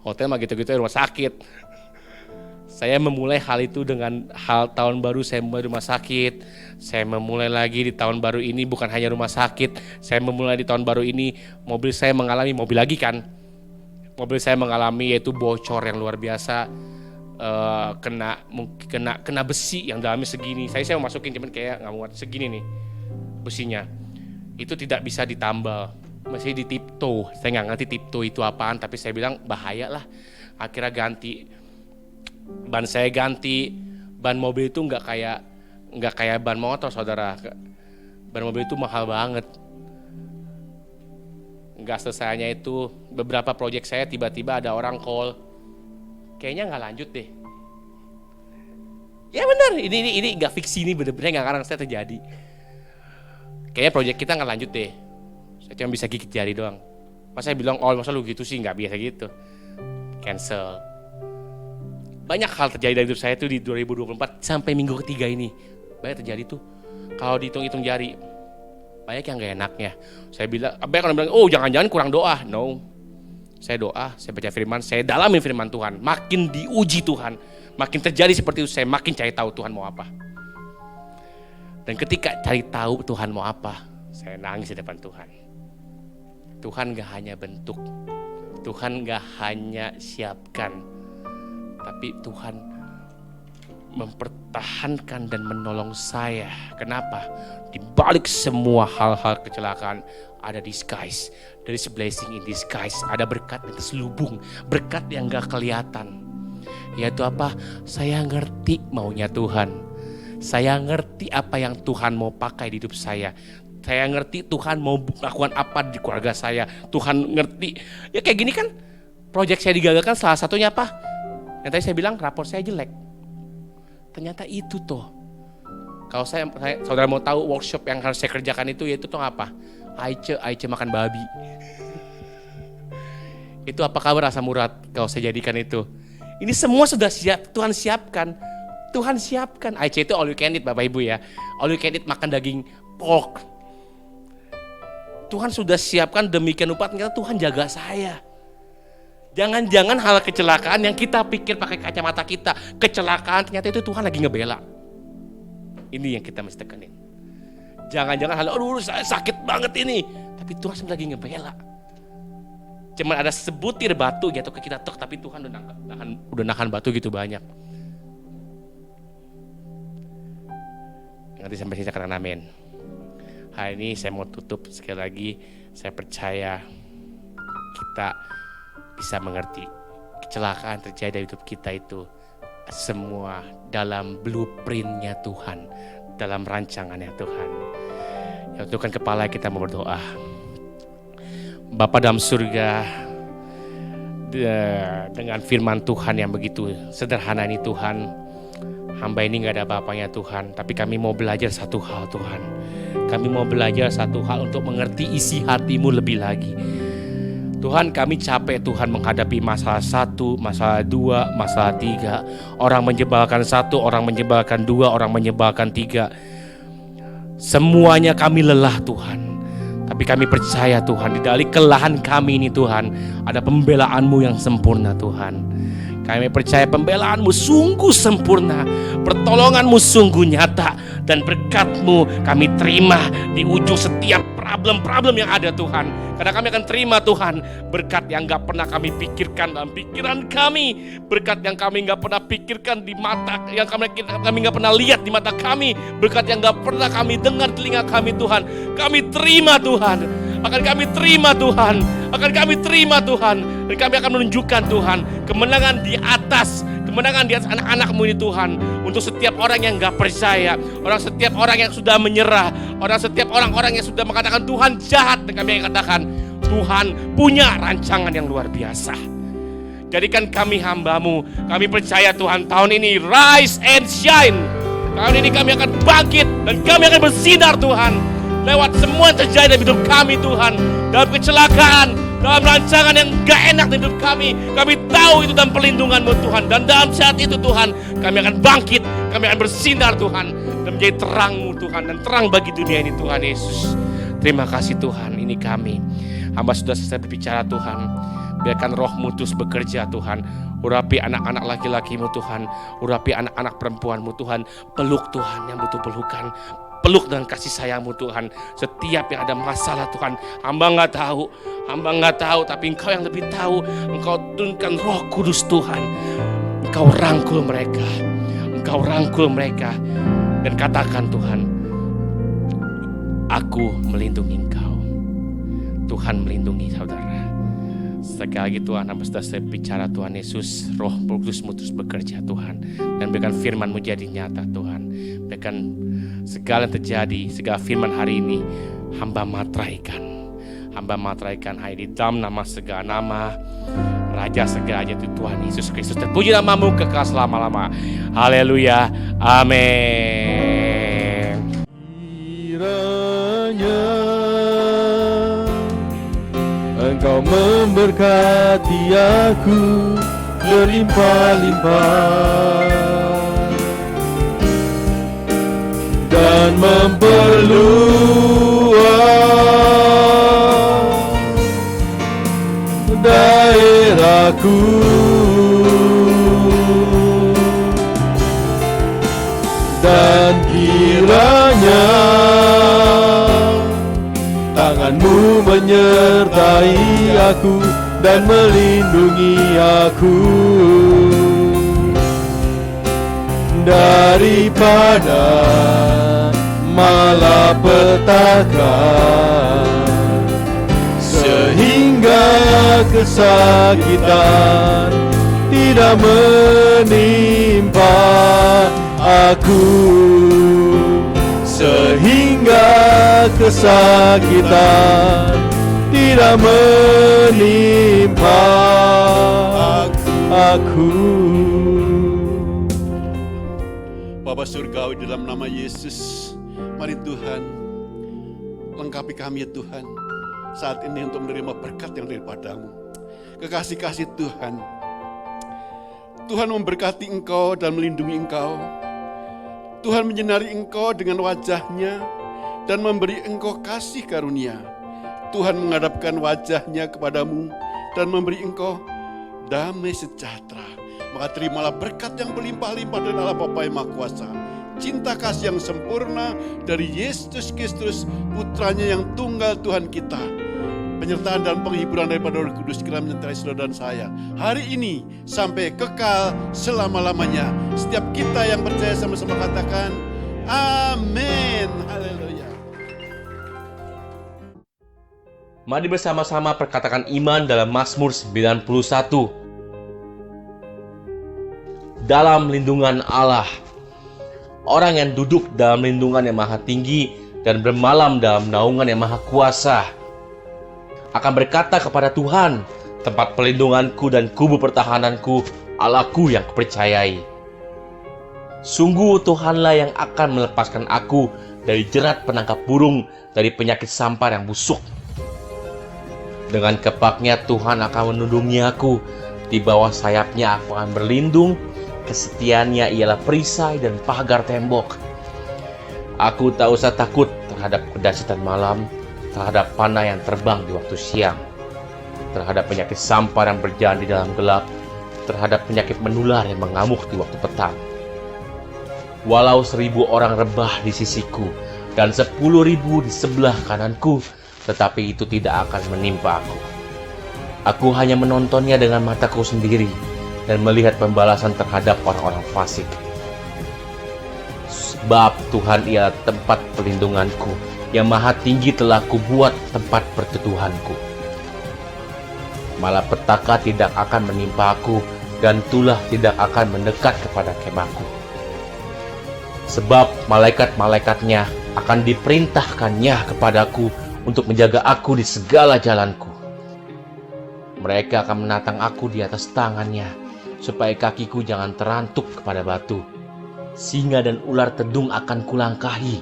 Hotel mah gitu-gitu rumah sakit. Saya memulai hal itu dengan hal tahun baru, saya mulai rumah sakit. Saya memulai lagi di tahun baru ini bukan hanya rumah sakit. Saya memulai di tahun baru ini mobil saya mengalami, mobil lagi kan. Mobil saya mengalami yaitu bocor yang luar biasa. Kena besi yang dalamnya segini. Saya mau masukin cuman kayak nggak muat segini nih besinya. Itu tidak bisa ditambal, masih di tiptoe. Saya nggak ngerti tiptoe itu apaan, tapi saya bilang bahaya lah. Akhirnya ganti. Ban saya ganti, ban mobil itu nggak kayak ban motor saudara. Ban mobil itu mahal banget. Nggak selesainya itu beberapa proyek saya tiba-tiba ada orang call, kayaknya nggak lanjut deh. Ya benar, ini nggak fiksi, ini bener-bener nggak karang saya terjadi. Kayaknya proyek kita nggak lanjut deh. Saya cuma bisa gigit jari doang. Masa saya bilang, oh masa lu gitu sih, nggak biasa gitu. Cancel. Banyak hal terjadi dari hidup saya tuh di 2024 sampai minggu ketiga ini. Banyak terjadi tuh. Kalau dihitung-hitung jari, banyak yang gak enaknya. Saya bilang, banyak orang bilang, oh jangan-jangan kurang doa. No. Saya doa, saya baca firman, saya dalami firman Tuhan. Makin diuji Tuhan. Makin terjadi seperti itu, saya makin cari tahu Tuhan mau apa. Dan ketika cari tahu Tuhan mau apa, saya nangis di depan Tuhan. Tuhan gak hanya bentuk. Tuhan gak hanya siapkan. Tapi Tuhan mempertahankan dan menolong saya. Kenapa? Di balik semua hal-hal kecelakaan ada disguise. There is a blessing in disguise. Ada berkat yang terselubung, berkat yang gak kelihatan. Yaitu apa? Saya ngerti maunya Tuhan. Saya ngerti apa yang Tuhan mau pakai di hidup saya. Saya ngerti Tuhan mau lakukan apa di keluarga saya. Tuhan ngerti. Ya kayak gini kan, proyek saya digagalkan salah satunya apa? Yang tadi saya bilang rapor saya jelek. Ternyata itu tuh. Kalau saudara mau tahu workshop yang harus saya kerjakan itu, yaitu tuh apa? Aice makan babi. Itu apa kabar asam urat kalau saya jadikan itu? Ini semua sudah siap, Tuhan siapkan. Tuhan siapkan. Aice itu all you can eat Bapak Ibu ya. All you can eat makan daging pork. Tuhan sudah siapkan demikian rupa, ternyata Tuhan jaga saya. Jangan-jangan hal kecelakaan yang kita pikir pakai kacamata kita, kecelakaan ternyata itu Tuhan lagi ngebela. Ini yang kita mesti tekanin. Jangan-jangan hal, aduh saya sakit banget ini, tapi Tuhan lagi ngebela. Cuman ada sebutir batu jatuh ke kita, tapi Tuhan udah nahan batu gitu banyak. Nanti sampai sini saya katakan amin. Hari ini saya mau tutup sekali lagi. Saya percaya kita bisa mengerti kecelakaan terjadi dalam hidup kita itu semua dalam blueprintnya Tuhan, dalam rancangannya Tuhan. Ya, tundukkan kepala, kita mau berdoa. Bapa dalam surga, dengan firman Tuhan yang begitu sederhana ini Tuhan, hamba ini gak ada apa-apanya Tuhan, tapi kami mau belajar satu hal Tuhan. Kami mau belajar satu hal untuk mengerti isi hatimu lebih lagi. Tuhan, kami capek Tuhan menghadapi masalah 1, masalah 2, masalah 3. Orang menyebalkan 1, orang menyebalkan 2, orang menyebalkan 3. Semuanya kami lelah Tuhan. Tapi kami percaya Tuhan, di balik kelelahan kami ini Tuhan, ada pembelaanmu yang sempurna Tuhan. Kami percaya pembelaanmu sungguh sempurna, pertolonganmu sungguh nyata, dan berkat-Mu kami terima di ujung setiap problem-problem yang ada Tuhan. Karena kami akan terima Tuhan berkat yang gak pernah kami pikirkan dalam pikiran kami, berkat yang kami gak pernah pikirkan di mata, yang kami gak pernah lihat di mata kami, berkat yang gak pernah kami dengar telinga kami Tuhan. Kami terima Tuhan, akan kami terima Tuhan, akan kami terima Tuhan, dan kami akan menunjukkan Tuhan kemenangan di atas anak-anak-Mu ini Tuhan. Untuk setiap orang yang gak percaya, setiap orang yang sudah menyerah, setiap orang-orang yang sudah mengatakan Tuhan jahat, dan kami katakan Tuhan punya rancangan yang luar biasa. Jadikan kami hamba-Mu. Kami percaya Tuhan, tahun ini rise and shine. Tahun ini kami akan bangkit dan kami akan bersinar Tuhan. Lewat semua yang terjadi dalam hidup kami Tuhan, dalam kecelakaan, dalam rancangan yang gak enak dalam hidup kami tahu itu dalam perlindungan-Mu Tuhan. Dan dalam saat itu Tuhan, kami akan bangkit, kami akan bersinar Tuhan, dan menjadi terang-Mu Tuhan, dan terang bagi dunia ini Tuhan Yesus. Terima kasih Tuhan, ini kami. Hamba sudah selesai berbicara Tuhan. Biarkan roh-Mu terus bekerja Tuhan. Urapi anak-anak laki-lakimu Tuhan. Urapi anak-anak perempuanmu Tuhan. Peluk Tuhan yang butuh pelukan. Peluk dengan kasih sayang-Mu Tuhan. Setiap yang ada masalah Tuhan, hamba nggak tahu, tapi Engkau yang lebih tahu. Engkau turunkan Roh Kudus Tuhan. Engkau rangkul mereka, dan katakan Tuhan, aku melindungi Engkau. Tuhan melindungi saudara. Sekali lagi Tuhan, hamba sudah saya bicara Tuhan Yesus, Roh Kudus-Mu terus bekerja Tuhan, dan berikan firman-Mu jadi nyata Tuhan. Berikan segala yang terjadi, segala firman hari ini, hamba matraikan hai di dalam nama segala nama, Raja segala aja itu Tuhan Yesus Kristus. Terpuji nama-Mu kekal selama-lama. Haleluya, amin. Kiranya Engkau memberkati aku berlimpah-limpah dan memperluas daerahku, dan kiranya tangan-Mu menyertai aku dan melindungi aku daripada malapetaka, sehingga kesakitan tidak menimpa aku, sehingga kesakitan tidak menimpa aku. Bapa Surgawi, dalam nama Yesus, mari Tuhan lengkapi kami ya Tuhan saat ini untuk menerima berkat yang daripada-Mu. Kekasih-kasih Tuhan, Tuhan memberkati engkau dan melindungi engkau. Tuhan menyinari engkau dengan wajah-Nya dan memberi engkau kasih karunia. Tuhan menghadapkan wajah-Nya kepadamu dan memberi engkau damai sejahtera. Maka terimalah berkat yang berlimpah-limpah dari Allah Bapa yang Maha Kuasa, cinta kasih yang sempurna dari Yesus Kristus, Putranya yang tunggal Tuhan kita, penyertaan dan penghiburan daripada Roh Kudus kiranya menyertai saudara dan saya hari ini sampai kekal selama-lamanya. Setiap kita yang percaya sama-sama katakan amin. Haleluya. Mari bersama-sama perkatakan iman dalam Mazmur 91. Dalam lindungan Allah. Orang yang duduk dalam lindungan yang maha tinggi dan bermalam dalam naungan yang maha kuasa akan berkata kepada Tuhan, tempat pelindunganku dan kubu pertahananku, Allahku yang kupercayai. Sungguh Tuhanlah yang akan melepaskan aku dari jerat penangkap burung, dari penyakit sampar yang busuk. Dengan kepaknya Tuhan akan melindungi aku, di bawah sayapnya aku akan berlindung. Kesetiaannya ialah perisai dan pagar tembok. Aku tak usah takut terhadap kedahsyatan malam, terhadap panah yang terbang di waktu siang, terhadap penyakit sampar yang berjalan di dalam gelap, terhadap penyakit menular yang mengamuk di waktu petang. Walau 1000 orang rebah di sisiku dan 10.000 di sebelah kananku, tetapi itu tidak akan menimpa aku. Aku hanya menontonnya dengan mataku sendiri dan melihat pembalasan terhadap orang-orang fasik. Sebab Tuhan ialah tempat perlindunganku, yang maha tinggi telah kubuat tempat perteduhanku. Malapetaka tidak akan menimpa aku, dan tulah tidak akan mendekat kepada kemahku. Sebab malaikat-malaikatnya akan diperintahkannya kepadaku untuk menjaga aku di segala jalanku. Mereka akan menatang aku di atas tangannya, supaya kakiku jangan terantuk kepada batu. Singa dan ular tedung akan kulangkahi.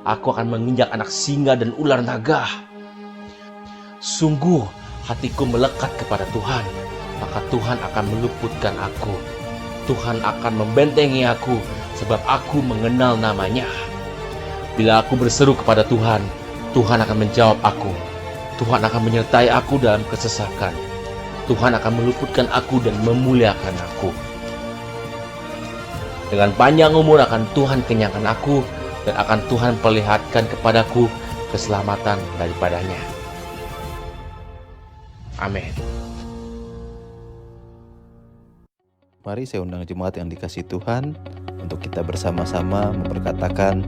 Aku akan menginjak anak singa dan ular naga. Sungguh hatiku melekat kepada Tuhan, maka Tuhan akan meluputkan aku. Tuhan akan membentengi aku, sebab aku mengenal namanya. Bila aku berseru kepada Tuhan, Tuhan akan menjawab aku. Tuhan akan menyertai aku dalam kesesakan. Tuhan akan meluputkan aku dan memuliakan aku. Dengan panjang umur akan Tuhan kenyangkan aku, dan akan Tuhan perlihatkan kepadaku keselamatan daripadanya. Amin. Mari saya undang jemaat yang dikasihi Tuhan untuk kita bersama-sama memperkatakan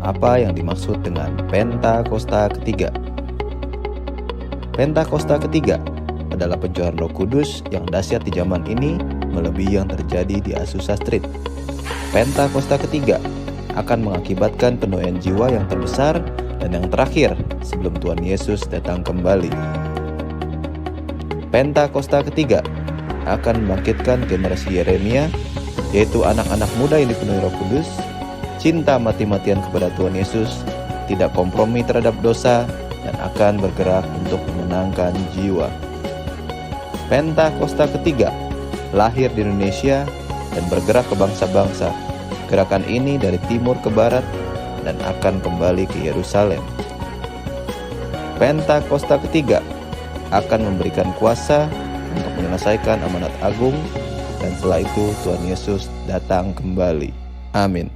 apa yang dimaksud dengan Pentakosta ketiga. Pentakosta ketiga adalah pencurahan Roh Kudus yang dahsyat di zaman ini melebihi yang terjadi di Azusa Street. Pentakosta ketiga akan mengakibatkan penuaian jiwa yang terbesar dan yang terakhir sebelum Tuhan Yesus datang kembali. Pentakosta ketiga akan membangkitkan generasi Yeremia, yaitu anak-anak muda yang dipenuhi Roh Kudus, cinta mati-matian kepada Tuhan Yesus, tidak kompromi terhadap dosa, dan akan bergerak untuk memenangkan jiwa. Pentakosta ketiga lahir di Indonesia dan bergerak ke bangsa-bangsa. Gerakan ini dari timur ke barat dan akan kembali ke Yerusalem. Pentakosta ketiga akan memberikan kuasa untuk menyelesaikan amanat agung, dan setelah itu Tuhan Yesus datang kembali. Amin.